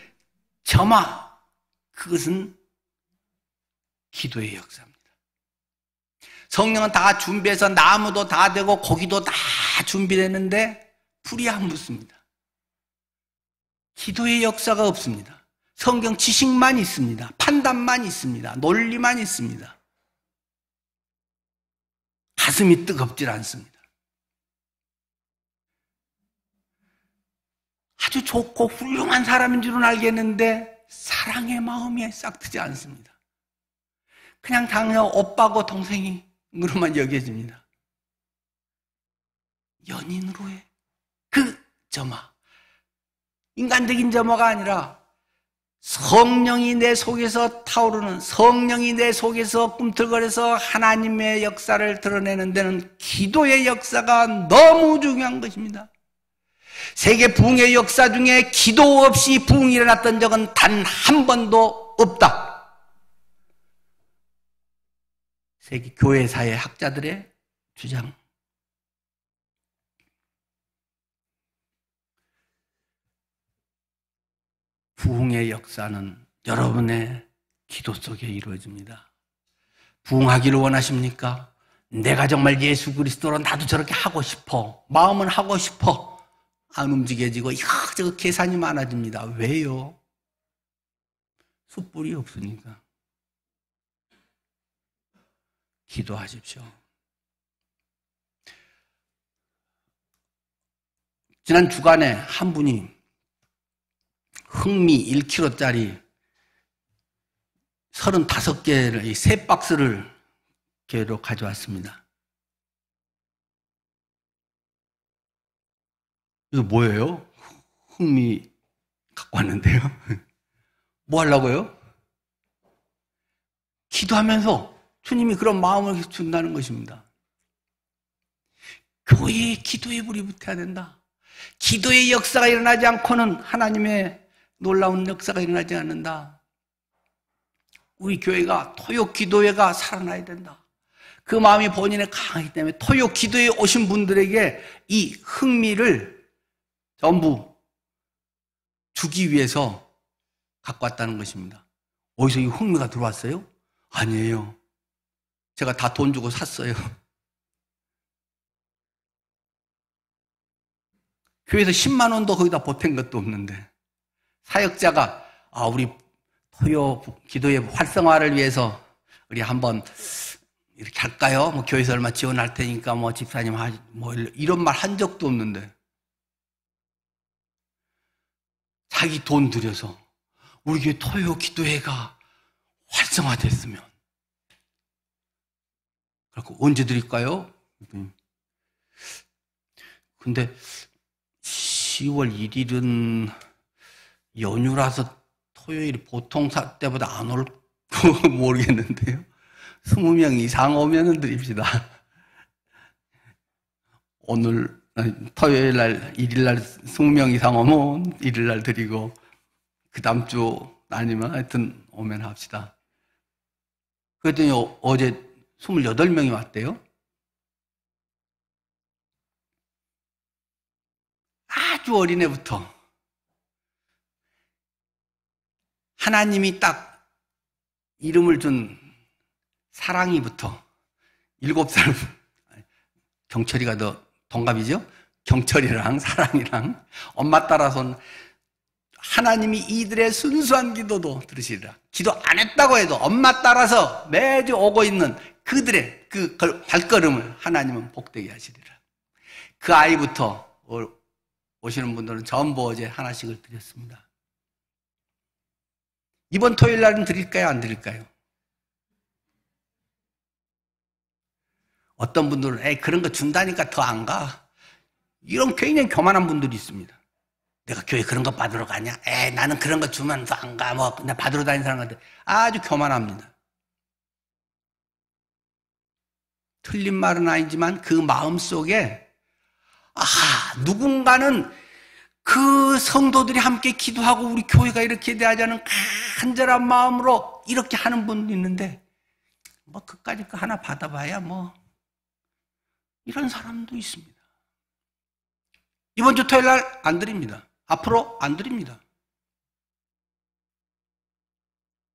점화, 그것은 기도의 역사입니다. 성령은 다 준비해서 나무도 다 되고 고기도 다 준비되는데 불이 안 붙습니다. 기도의 역사가 없습니다. 성경 지식만 있습니다. 판단만 있습니다. 논리만 있습니다. 가슴이 뜨겁질 않습니다. 아주 좋고 훌륭한 사람인 줄은 알겠는데 사랑의 마음이 싹 트지 않습니다. 그냥 당연 오빠고 동생으로만 여겨집니다. 연인으로의 그 점화, 인간적인 점화가 아니라 성령이 내 속에서 타오르는, 성령이 내 속에서 꿈틀거려서 하나님의 역사를 드러내는 데는 기도의 역사가 너무 중요한 것입니다. 세계 부흥의 역사 중에 기도 없이 부흥이 일어났던 적은 단 한 번도 없다. 세계 교회사의 학자들의 주장. 부흥의 역사는 여러분의 기도 속에 이루어집니다. 부흥하기를 원하십니까? 내가 정말 예수 그리스도로 나도 저렇게 하고 싶어. 마음은 하고 싶어. 안 움직여지고 이것저것 계산이 많아집니다. 왜요? 숯불이 없으니까. 기도하십시오. 지난 주간에 한 분이 흑미 1kg짜리 35개를, 세 박스를 개로 가져왔습니다. 이거 뭐예요? 흑미 갖고 왔는데요. 뭐 하려고요? 기도하면서 주님이 그런 마음을 준다는 것입니다. 교회에 기도의 불이 붙어야 된다. 기도의 역사가 일어나지 않고는 하나님의 놀라운 역사가 일어나지 않는다. 우리 교회가 토요 기도회가 살아나야 된다. 그 마음이 본인에 강하기 때문에 토요 기도에 오신 분들에게 이 흥미를 전부 주기 위해서 갖고 왔다는 것입니다. 어디서 이 흥미가 들어왔어요? 아니에요. 제가 다 돈 주고 샀어요. 교회에서 10만 원도 거기다 보탠 것도 없는데 사역자가 우리 토요 기도의 활성화를 위해서 우리 한번 이렇게 할까요? 뭐 교회에서 얼마 지원할 테니까 뭐 집사님 뭐 이런 말 한 적도 없는데 자기 돈 들여서 우리 교회 토요 기도회가 활성화됐으면 그래서 언제 드릴까요? 근데 10월 1일은 연휴라서 토요일 보통 때보다 안 올까 모르겠는데요. 20명 이상 오면은 드립시다. 오늘 토요일 날 1일 날 20명 이상 오면 1일 날 드리고 그 다음 주 아니면 하여튼 오면 합시다. 그랬더니 어제 28명이 왔대요. 아주 어린애부터 하나님이 딱 이름을 준 사랑이부터 7살, 경철이가 너 동갑이죠? 경철이랑 사랑이랑 엄마 따라서 하나님이 이들의 순수한 기도도 들으시리라. 기도 안 했다고 해도 엄마 따라서 매주 오고 있는 그들의 그 발걸음을 하나님은 복되게 하시리라. 그 아이부터 오시는 분들은 전부 어제 하나씩을 드렸습니다. 이번 토요일 날은 드릴까요? 안 드릴까요? 어떤 분들은 에이 그런 거 준다니까 더 안 가. 이런 굉장히 교만한 분들이 있습니다. 내가 교회 그런 거 받으러 가냐? 에이 나는 그런 거 주면 더 안 가. 뭐 그냥 받으러 다니는 사람한테 아주 교만합니다. 틀린 말은 아니지만 그 마음속에 누군가는 그 성도들이 함께 기도하고 우리 교회가 이렇게 돼야하는 간절한 마음으로 이렇게 하는 분도 있는데 뭐 그까짓 거 하나 받아봐야 뭐 이런 사람도 있습니다. 이번 주 토요일 날 안 드립니다. 앞으로 안 드립니다.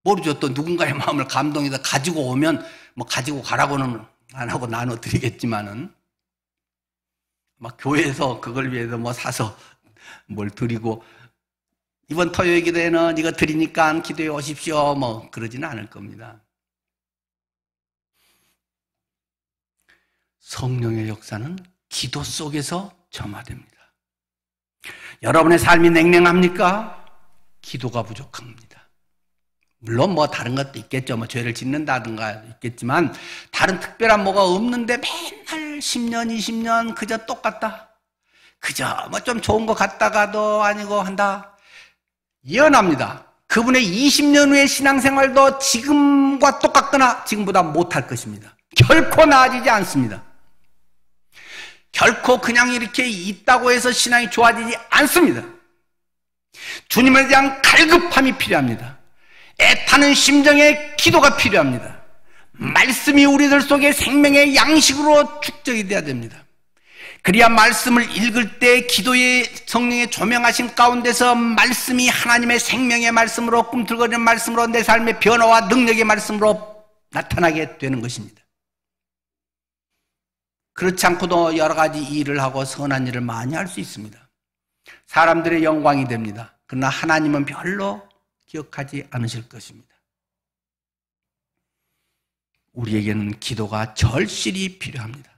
모르죠. 또 누군가의 마음을 감동해서 가지고 오면 뭐 가지고 가라고는 안 하고 나눠 드리겠지만은 막 교회에서 그걸 위해서 뭐 사서 뭘 드리고 이번 토요일 기도회는 이거 드리니까 기도해 오십시오 뭐 그러지는 않을 겁니다. 성령의 역사는 기도 속에서 점화됩니다. 여러분의 삶이 냉랭합니까? 기도가 부족합니다. 물론 뭐 다른 것도 있겠죠. 뭐 죄를 짓는다든가 있겠지만 다른 특별한 뭐가 없는데 맨날 10년, 20년 그저 똑같다. 그저 뭐 좀 좋은 거 갖다가도 아니고 한다. 예언합니다. 그분의 20년 후의 신앙생활도 지금과 똑같거나 지금보다 못할 것입니다. 결코 나아지지 않습니다. 결코 그냥 이렇게 있다고 해서 신앙이 좋아지지 않습니다. 주님에 대한 갈급함이 필요합니다. 애타는 심정의 기도가 필요합니다. 말씀이 우리들 속에 생명의 양식으로 축적이 돼야 됩니다. 그래야 말씀을 읽을 때 기도의 성령의 조명하신 가운데서 말씀이 하나님의 생명의 말씀으로 꿈틀거리는 말씀으로 내 삶의 변화와 능력의 말씀으로 나타나게 되는 것입니다. 그렇지 않고도 여러 가지 일을 하고 선한 일을 많이 할 수 있습니다. 사람들의 영광이 됩니다. 그러나 하나님은 별로 기억하지 않으실 것입니다. 우리에게는 기도가 절실히 필요합니다.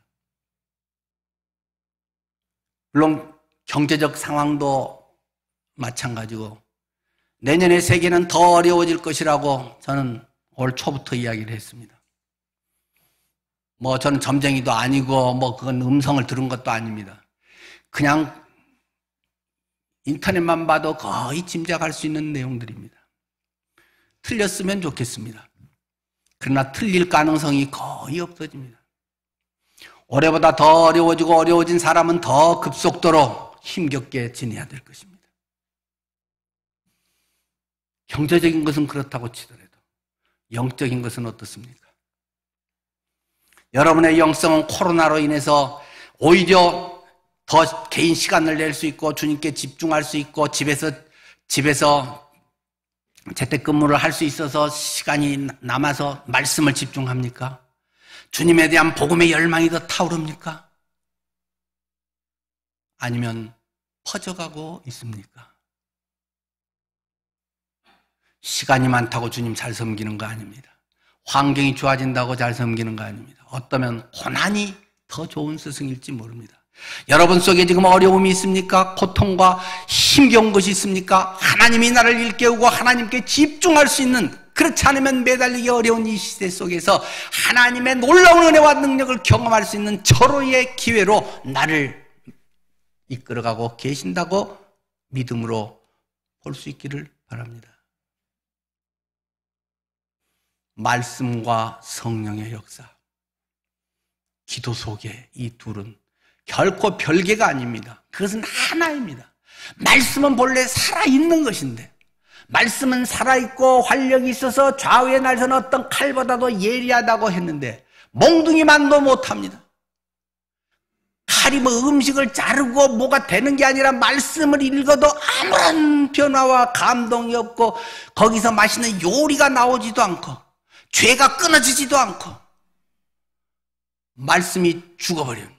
물론 경제적 상황도 마찬가지고 내년의 세계는 더 어려워질 것이라고 저는 올 초부터 이야기를 했습니다. 뭐 저는 점쟁이도 아니고 뭐 그건 음성을 들은 것도 아닙니다. 그냥 인터넷만 봐도 거의 짐작할 수 있는 내용들입니다. 틀렸으면 좋겠습니다. 그러나 틀릴 가능성이 거의 없어집니다. 올해보다 더 어려워지고 어려워진 사람은 더 급속도로 힘겹게 지내야 될 것입니다. 경제적인 것은 그렇다고 치더라도 영적인 것은 어떻습니까? 여러분의 영성은 코로나로 인해서 오히려 더 개인 시간을 낼 수 있고 주님께 집중할 수 있고 집에서 재택근무를 할 수 있어서 시간이 남아서 말씀을 집중합니까? 주님에 대한 복음의 열망이 더 타오릅니까? 아니면 퍼져가고 있습니까? 시간이 많다고 주님 잘 섬기는 거 아닙니다. 환경이 좋아진다고 잘 섬기는 거 아닙니다. 어쩌면 고난이 더 좋은 스승일지 모릅니다. 여러분 속에 지금 어려움이 있습니까? 고통과 힘겨운 것이 있습니까? 하나님이 나를 일깨우고 하나님께 집중할 수 있는, 그렇지 않으면 매달리기 어려운 이 시대 속에서 하나님의 놀라운 은혜와 능력을 경험할 수 있는 절호의 기회로 나를 이끌어가고 계신다고 믿음으로 볼 수 있기를 바랍니다. 말씀과 성령의 역사, 기도 속에 이 둘은 결코 별개가 아닙니다. 그것은 하나입니다. 말씀은 본래 살아있는 것인데 말씀은 살아있고 활력이 있어서 좌우의 날선 어떤 칼보다도 예리하다고 했는데 몽둥이만도 못합니다. 칼이 뭐 음식을 자르고 뭐가 되는 게 아니라 말씀을 읽어도 아무런 변화와 감동이 없고 거기서 맛있는 요리가 나오지도 않고 죄가 끊어지지도 않고 말씀이 죽어버린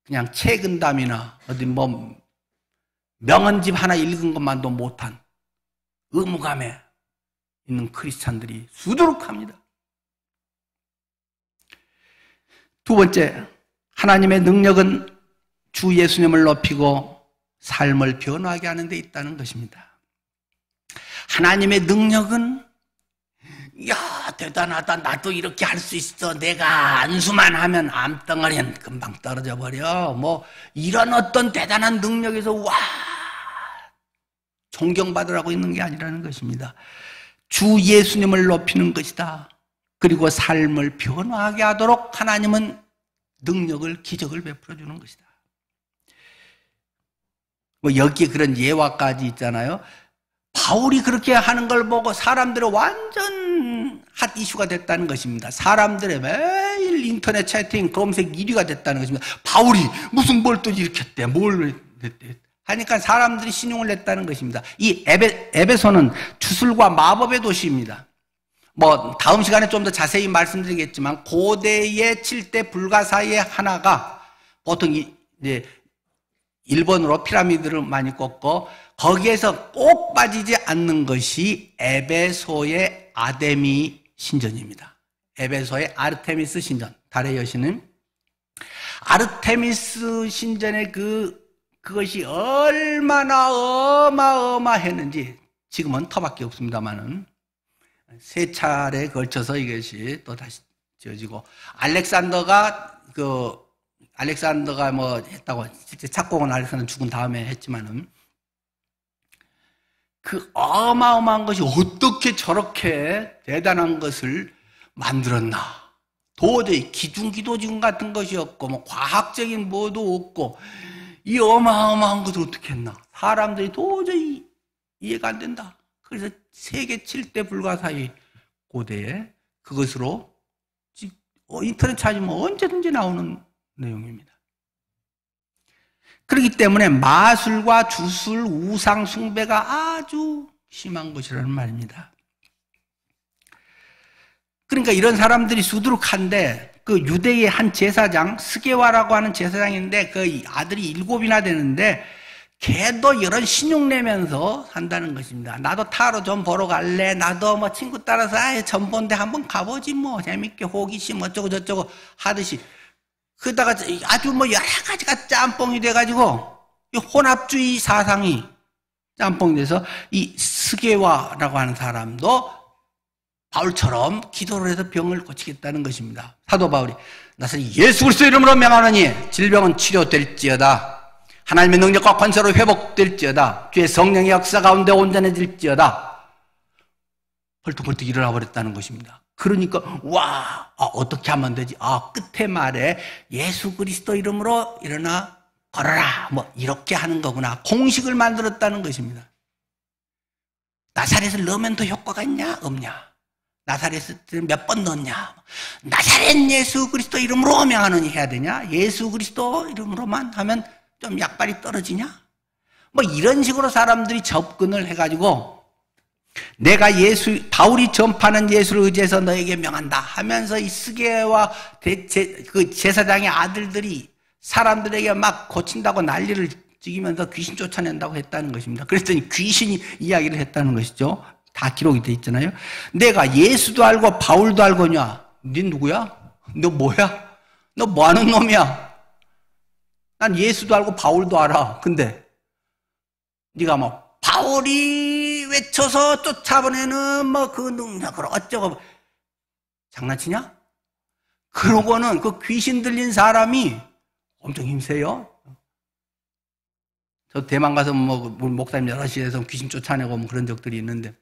그냥 책은담이나 어디 뭐 명언집 하나 읽은 것만도 못한 의무감에 있는 크리스찬들이 수두룩합니다. 두 번째, 하나님의 능력은 주 예수님을 높이고 삶을 변화하게 하는 데 있다는 것입니다. 하나님의 능력은 야 대단하다, 나도 이렇게 할 수 있어, 내가 안수만 하면 암덩어리는 금방 떨어져 버려, 뭐 이런 어떤 대단한 능력에서 와 존경받으라고 있는 게 아니라는 것입니다. 주 예수님을 높이는 것이다. 그리고 삶을 변화하게 하도록 하나님은 능력을, 기적을 베풀어 주는 것이다. 뭐 여기에 그런 예화까지 있잖아요. 바울이 그렇게 하는 걸 보고 사람들은 완전 핫 이슈가 됐다는 것입니다. 사람들의 매일 인터넷 채팅 검색 1위가 됐다는 것입니다. 바울이 무슨 뭘 또 일으켰대, 뭘 했대 하니까 사람들이 신용을 냈다는 것입니다. 이 에베소는 주술과 마법의 도시입니다. 뭐 다음 시간에 좀 더 자세히 말씀드리겠지만 고대의 7대 불가사의 하나가 보통 이제 일본으로 피라미드를 많이 꽂고 거기에서 꼭 빠지지 않는 것이 에베소의 아데미 신전입니다. 에베소의 아르테미스 신전, 달의 여신은 아르테미스 신전의 그것이 얼마나 어마어마했는지 지금은 터밖에 없습니다만은 3차례에 걸쳐서 이것이 또 다시 지어지고 알렉산더가 뭐 했다고, 실제 착공은 알렉산더 죽은 다음에 했지만은 그 어마어마한 것이 어떻게 저렇게 대단한 것을 만들었나. 도저히 기중기도지금 같은 것이 없고 뭐 과학적인 뭐도 없고 이 어마어마한 것을 어떻게 했나. 사람들이 도저히 이해가 안 된다. 그래서 세계 7대 불가사의 고대에 그것으로 인터넷 찾으면 언제든지 나오는 내용입니다. 그렇기 때문에 마술과 주술, 우상 숭배가 아주 심한 것이라는 말입니다. 그러니까 이런 사람들이 수두룩한데 그 유대의 한 제사장, 스게와라고 하는 제사장인데 그 아들이 7이나 되는데 걔도 이런 신용 내면서 산다는 것입니다. 나도 타로 좀 보러 갈래, 나도 뭐 친구 따라서 전 본데 한번 가보지 뭐 재밌게 호기심 어쩌고 저쩌고 하듯이 그러다가 아주 뭐 여러 가지가 짬뽕이 돼가지고 이 혼합주의 사상이 짬뽕이 돼서 이 스게와라고 하는 사람도 바울처럼 기도를 해서 병을 고치겠다는 것입니다. 사도 바울이 나서 예수 그리스도 이름으로 명하노니 질병은 치료될지어다. 하나님의 능력과 권세로 회복될지어다. 주의 성령의 역사 가운데 온전해질지어다. 벌떡벌떡 일어나 버렸다는 것입니다. 그러니까 어떻게 하면 되지? 끝에 말에 예수 그리스도 이름으로 일어나 걸어라 뭐 이렇게 하는 거구나. 공식을 만들었다는 것입니다. 나사렛을 넣으면 더 효과가 있냐 없냐? 나사렛을 몇 번 넣었냐? 나사렛 예수 그리스도 이름으로 명하노니 해야 되냐? 예수 그리스도 이름으로만 하면 좀 약발이 떨어지냐? 뭐 이런 식으로 사람들이 접근을 해가지고 내가 바울이 전파하는 예수를 의지해서 너에게 명한다 하면서 이 스게와 그 제사장의 아들들이 사람들에게 막 고친다고 난리를 찍으면서 귀신 쫓아낸다고 했다는 것입니다. 그랬더니 귀신이 이야기를 했다는 것이죠. 다 기록이 돼 있잖아요. 내가 예수도 알고 바울도 알고냐? 네 누구야? 너 뭐야? 너 뭐 하는 놈이야? 난 예수도 알고 바울도 알아. 근데 네가 뭐 바울이 외쳐서 쫓아보내는 뭐 그 능력으로 어쩌고 장난치냐? 그러고는 그 귀신 들린 사람이 엄청 힘세요. 저 대만 가서 뭐 목사님 11시에서 귀신 쫓아내고 뭐 그런 적들이 있는데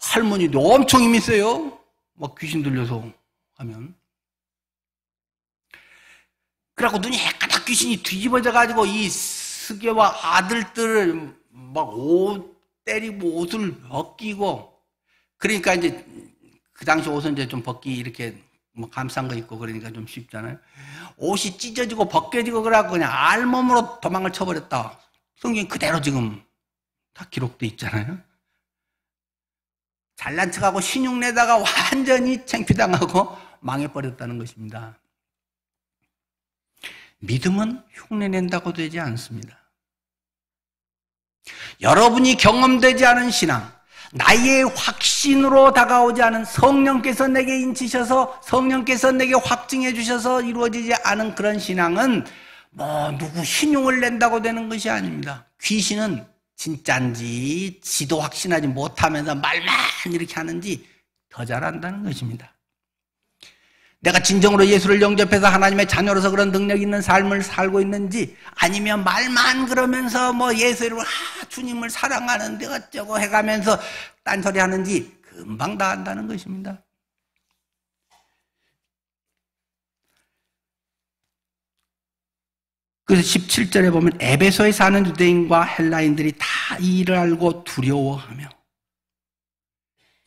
할머니도 엄청 힘이 세요. 막 귀신 들려서 하면. 그래갖고 눈이 해까닥 귀신이 뒤집어져 가지고 이 스게와 아들들을 막 때리고 옷을 벗기고, 그러니까 이제 그 당시 옷은 이제 좀 벗기 이렇게 뭐 감싼 거 입고 그러니까 좀 쉽잖아요. 옷이 찢어지고 벗겨지고 그래갖고 그냥 알몸으로 도망을 쳐버렸다. 성경이 그대로 지금 다 기록돼 있잖아요. 잘난 척하고 신용 내다가 완전히 창피당하고 망해버렸다는 것입니다. 믿음은 흉내낸다고 되지 않습니다. 여러분이 경험되지 않은 신앙, 나의 확신으로 다가오지 않은 성령께서 내게 인치셔서 성령께서 내게 확증해 주셔서 이루어지지 않은 그런 신앙은 뭐 누구 신용을 낸다고 되는 것이 아닙니다. 귀신은 진짜인지 지도 확신하지 못하면서 말만 이렇게 하는지 더 잘한다는 것입니다. 내가 진정으로 예수를 영접해서 하나님의 자녀로서 그런 능력 있는 삶을 살고 있는지, 아니면 말만 그러면서 뭐 예수를 주님을 사랑하는데 어쩌고 해가면서 딴소리 하는지 금방 다 안다는 것입니다. 그래서 17절에 보면 에베소에 사는 유대인과 헬라인들이 다 이 일을 알고 두려워하며,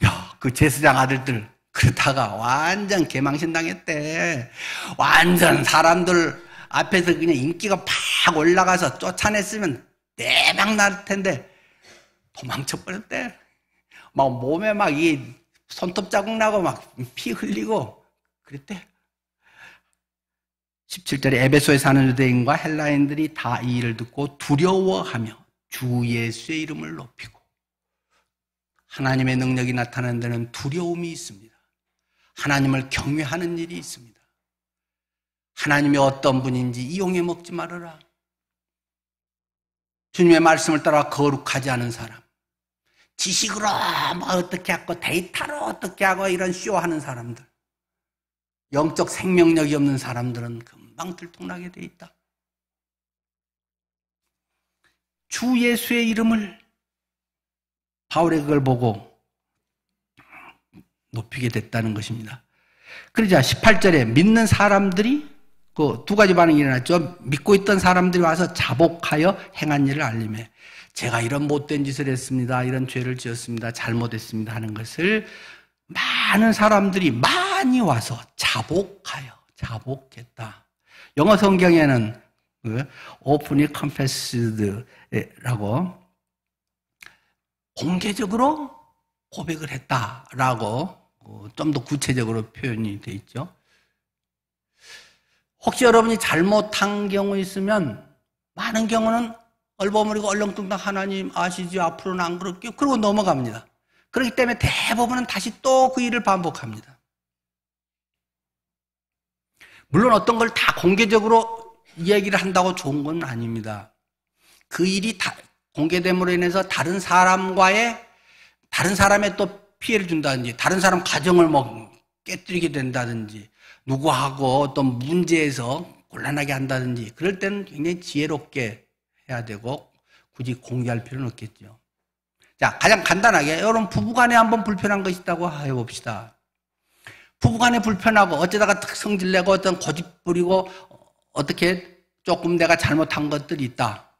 야, 그 제사장 아들들 그러다가 완전 개망신 당했대. 완전 사람들 앞에서 그냥 인기가 팍 올라가서 쫓아냈으면 대박 날 텐데 도망쳐 버렸대. 막 몸에 막 이 손톱 자국 나고 막 피 흘리고 그랬대. 17절에 에베소에 사는 유대인과 헬라인들이 다 이 일을 듣고 두려워하며 주 예수의 이름을 높이고, 하나님의 능력이 나타나는 데는 두려움이 있습니다. 하나님을 경외하는 일이 있습니다. 하나님이 어떤 분인지 이용해 먹지 말아라. 주님의 말씀을 따라 거룩하지 않은 사람, 지식으로 뭐 어떻게 하고 데이터로 어떻게 하고 이런 쇼하는 사람들, 영적 생명력이 없는 사람들은 금방 들통나게 돼 있다. 주 예수의 이름을, 바울의 그걸 보고 높이게 됐다는 것입니다. 그러자 18절에 믿는 사람들이 그 두 가지 반응이 일어났죠. 믿고 있던 사람들이 와서 자복하여 행한 일을 알리며, 제가 이런 못된 짓을 했습니다, 이런 죄를 지었습니다, 잘못했습니다 하는 것을 많은 사람들이 많이 와서 자복했다. 영어 성경에는 openly confessed라고 공개적으로 고백을 했다라고 좀 더 구체적으로 표현이 되어 있죠. 혹시 여러분이 잘못한 경우 있으면 많은 경우는 얼버무리고 얼렁뚱땅 하나님 아시죠? 앞으로는 안 그럴게요. 그러고 넘어갑니다. 그렇기 때문에 대부분은 다시 또 그 일을 반복합니다. 물론 어떤 걸 다 공개적으로 이야기를 한다고 좋은 건 아닙니다. 그 일이 다 공개됨으로 인해서 다른 사람의 또 피해를 준다든지, 다른 사람 가정을 뭐 깨뜨리게 된다든지, 누구하고 어떤 문제에서 곤란하게 한다든지, 그럴 때는 굉장히 지혜롭게 해야 되고 굳이 공개할 필요는 없겠죠. 자, 가장 간단하게 여러분 부부간에 한번 불편한 것이 있다고 해봅시다. 부부간에 불편하고 어쩌다가 탁 성질내고 어떤 고집 부리고 어떻게 조금 내가 잘못한 것들이 있다.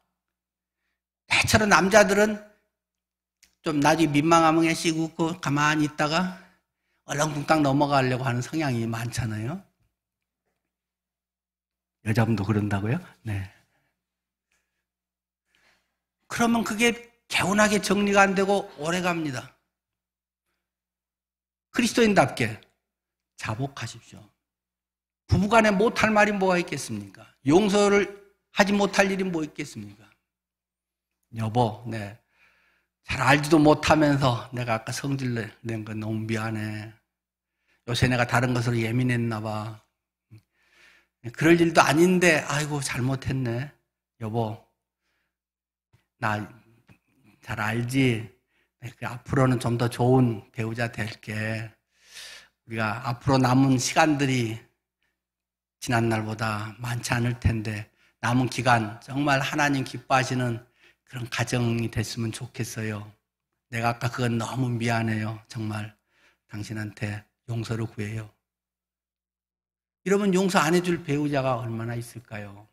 대체로 남자들은 좀 나중에 민망하면 그냥 씩 웃고 가만히 있다가 얼렁뚱땅 넘어가려고 하는 성향이 많잖아요. 여자분도 그런다고요? 네. 그러면 그게 개운하게 정리가 안 되고 오래 갑니다. 그리스도인답게 자복하십시오. 부부간에 못할 말이 뭐가 있겠습니까? 용서를 하지 못할 일이 뭐 있겠습니까? 여보, 네. 잘 알지도 못하면서 내가 아까 성질 낸 거 너무 미안해. 요새 내가 다른 것으로 예민했나 봐. 그럴 일도 아닌데 아이고 잘못했네. 여보, 나 잘 알지? 앞으로는 좀 더 좋은 배우자 될게. 우리가 앞으로 남은 시간들이 지난 날보다 많지 않을 텐데 남은 기간 정말 하나님 기뻐하시는 그런 가정이 됐으면 좋겠어요. 내가 아까 그건 너무 미안해요. 정말 당신한테 용서를 구해요. 이러면 용서 안 해줄 배우자가 얼마나 있을까요?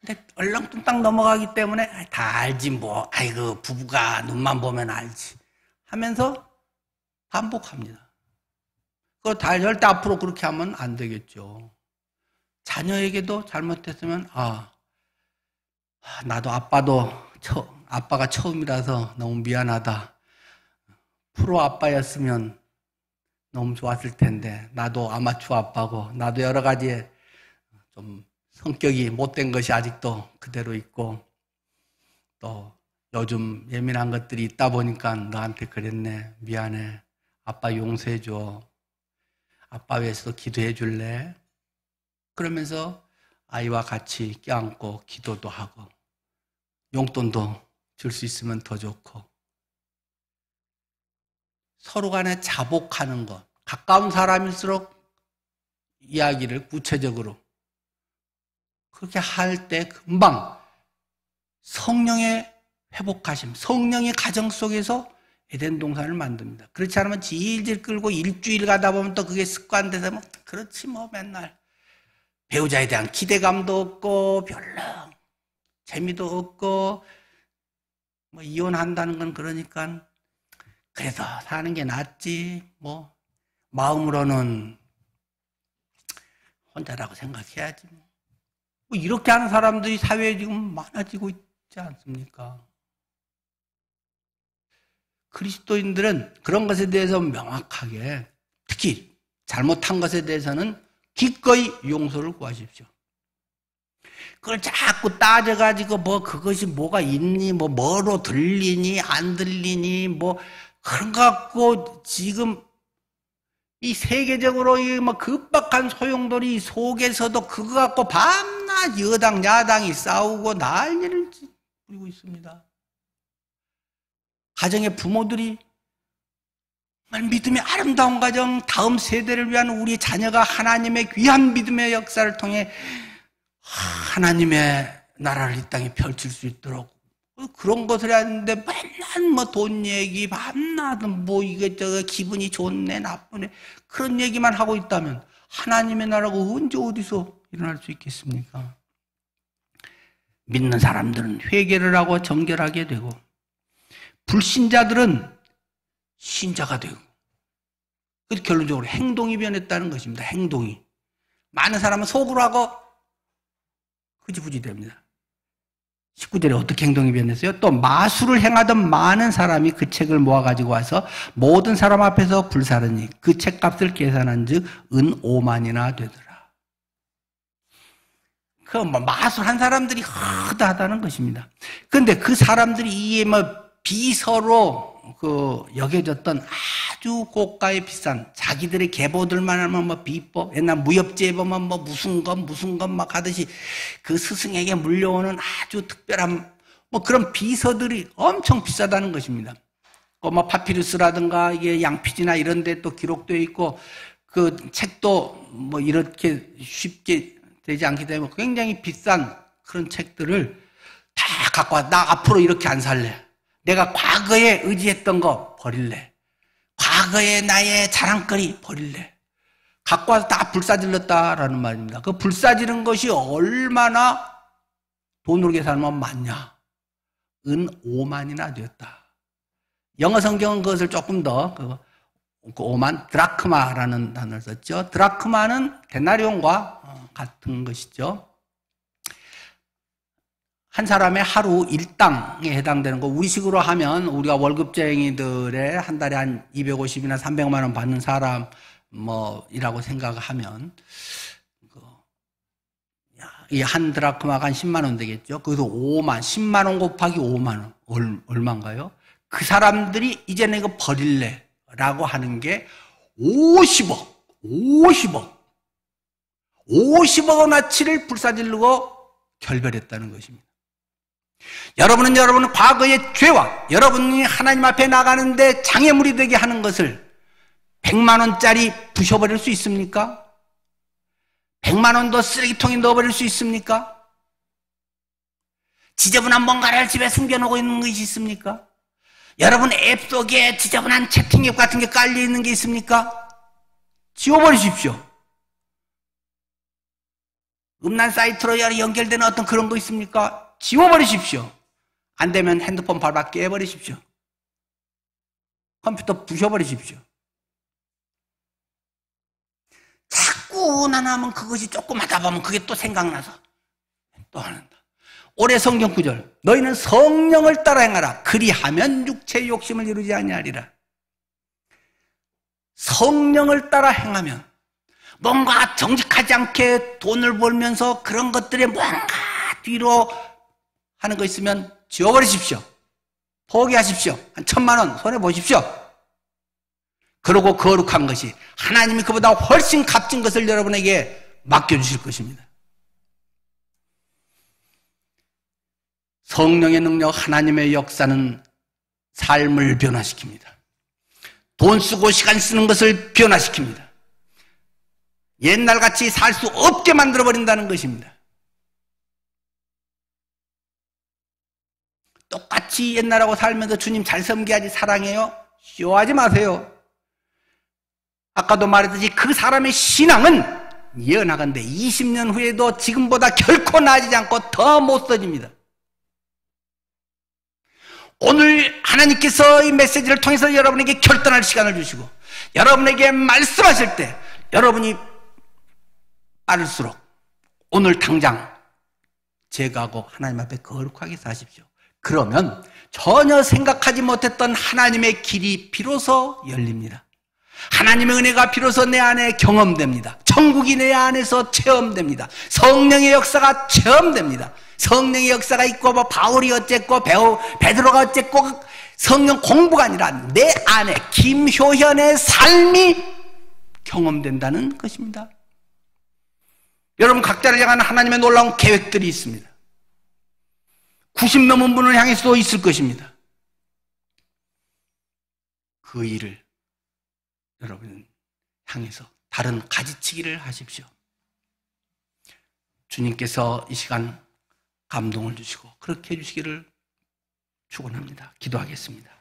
근데 얼렁뚱땅 넘어가기 때문에 다 알지 뭐. 아이고 부부가 눈만 보면 알지 하면서 반복합니다. 그거 다 절대 앞으로 그렇게 하면 안 되겠죠. 자녀에게도 잘못했으면 나도 아빠가 처음이라서 너무 미안하다. 프로 아빠였으면 너무 좋았을 텐데 나도 아마추어 아빠고 나도 여러 가지에 좀 성격이 못된 것이 아직도 그대로 있고 또 요즘 예민한 것들이 있다 보니까 너한테 그랬네. 미안해. 아빠 용서해줘. 아빠 위해서 기도해 줄래? 그러면서 아이와 같이 껴안고 기도도 하고 용돈도 줄 수 있으면 더 좋고 서로 간에 자복하는 것. 가까운 사람일수록 이야기를 구체적으로 그렇게 할 때 금방 성령의 회복하심, 성령의 가정 속에서 에덴 동산을 만듭니다. 그렇지 않으면 질질 끌고 일주일 가다 보면 또 그게 습관돼서 뭐 그렇지 뭐 맨날 배우자에 대한 기대감도 없고 별로 재미도 없고 뭐 이혼한다는 건 그러니까 그래서 사는 게 낫지 뭐 마음으로는 혼자라고 생각해야지 뭐 이렇게 하는 사람들이 사회에 지금 많아지고 있지 않습니까? 그리스도인들은 그런 것에 대해서 명확하게 특히 잘못한 것에 대해서는 기꺼이 용서를 구하십시오. 그걸 자꾸 따져가지고 뭐 그것이 뭐가 있니 뭐 뭐로 들리니 안 들리니 뭐 그런 거 갖고 지금 이 세계적으로 이 뭐 급박한 소용돌이 속에서도 그거 갖고 밤낮 여당 야당이 싸우고 난리를 부리고 있습니다. 가정의 부모들이 정말 믿음의 아름다운 가정, 다음 세대를 위한 우리 자녀가 하나님의 귀한 믿음의 역사를 통해 하나님의 나라를 이 땅에 펼칠 수 있도록 그런 것을 하는데 맨날 뭐 돈 얘기, 밤낮 뭐 이것저것 기분이 좋네, 나쁘네 그런 얘기만 하고 있다면 하나님의 나라가 언제 어디서 일어날 수 있겠습니까? 믿는 사람들은 회개를 하고 정결하게 되고 불신자들은 신자가 되고 그래서 결론적으로 행동이 변했다는 것입니다. 행동이. 많은 사람은 속으로 하고 흐지부지 됩니다. 19절에 어떻게 행동이 변했어요? 또 마술을 행하던 많은 사람이 그 책을 모아가지고 와서 모든 사람 앞에서 불사르니 그 책값을 계산한 즉 은 5만이나 되더라. 그 뭐 마술한 사람들이 허다하다는 것입니다. 그런데 그 사람들이 이 뭐 비서로 여겨졌던 아주 고가의 비싼 자기들의 계보들만 하면 뭐 비법 옛날 무협지에 보면 뭐 무슨 것 막 하듯이 그 스승에게 물려오는 아주 특별한 뭐 그런 비서들이 엄청 비싸다는 것입니다. 뭐 파피루스라든가 이게 양피지나 이런 데 또 기록되어 있고 그 책도 뭐 이렇게 쉽게 되지 않기 때문에 굉장히 비싼 그런 책들을 다 갖고 와. 나 앞으로 이렇게 안 살래. 내가 과거에 의지했던 거 버릴래. 과거에 나의 자랑거리 버릴래. 갖고 와서 다 불사질렀다라는 말입니다. 그 불사지른 것이 얼마나 돈으로 계산하면 많냐. 은 5만이나 되었다. 영어 성경은 그것을 조금 더 그 5만 드라크마라는 단어를 썼죠. 드라크마는 데나리온과 같은 것이죠. 한 사람의 하루 일당에 해당되는 거 우리식으로 하면 우리가 월급쟁이들의 한 달에 한 250이나 300만 원 받는 사람 이라고 생각하면 이 한 드라크마가 한 10만 원 되겠죠. 그래서 5만 10만 원 곱하기 5만 원 얼마인가요? 그 사람들이 이제는 이거 버릴래라고 하는 게 50억 원어치를 불사질르고 결별했다는 것입니다. 여러분은 과거의 죄와 여러분이 하나님 앞에 나가는데 장애물이 되게 하는 것을 100만 원짜리 부셔버릴 수 있습니까? 100만 원도 쓰레기통에 넣어버릴 수 있습니까? 지저분한 뭔가를 집에 숨겨놓고 있는 것이 있습니까? 여러분 앱 속에 지저분한 채팅 앱 같은 게 깔려있는 게 있습니까? 지워버리십시오. 음란 사이트로 연결되는 어떤 그런 거 있습니까? 지워버리십시오. 안 되면 핸드폰 밟아 깨버리십시오. 컴퓨터 부셔버리십시오. 자꾸 나나면 그것이 조금 하다 보면 그게 또 생각나서 또 하는다. 올해 성경 구절, 너희는 성령을 따라 행하라. 그리하면 육체의 욕심을 이루지 아니하리라. 성령을 따라 행하면 뭔가 정직하지 않게 돈을 벌면서 그런 것들에 뭔가 뒤로 하는 거 있으면 지워버리십시오. 포기하십시오. 한 1,000만 원 손해 보십시오. 그러고 거룩한 것이 하나님이 그보다 훨씬 값진 것을 여러분에게 맡겨주실 것입니다. 성령의 능력, 하나님의 역사는 삶을 변화시킵니다. 돈 쓰고 시간 쓰는 것을 변화시킵니다. 옛날같이 살 수 없게 만들어버린다는 것입니다. 똑같이 옛날하고 살면서 주님 잘 섬겨야지 사랑해요? 쇼하지 마세요. 아까도 말했듯이 그 사람의 신앙은 예언하건대 20년 후에도 지금보다 결코 나아지지 않고 더 못써집니다. 오늘 하나님께서 이 메시지를 통해서 여러분에게 결단할 시간을 주시고 여러분에게 말씀하실 때 여러분이 빠를수록 오늘 당장 제거하고 하나님 앞에 거룩하게 사십시오. 그러면 전혀 생각하지 못했던 하나님의 길이 비로소 열립니다. 하나님의 은혜가 비로소 내 안에 경험됩니다. 천국이 내 안에서 체험됩니다. 성령의 역사가 체험됩니다. 성령의 역사가 있고 뭐 바울이 어쨌고 베드로가 어쨌고 성령 공부가 아니라 내 안에 김효현의 삶이 경험된다는 것입니다. 여러분 각자를 향한 하나님의 놀라운 계획들이 있습니다. 90 넘은 분을 향해서도 있을 것입니다. 그 일을 여러분 향해서 다른 가지치기를 하십시오. 주님께서 이 시간 감동을 주시고 그렇게 해주시기를 축원합니다. 기도하겠습니다.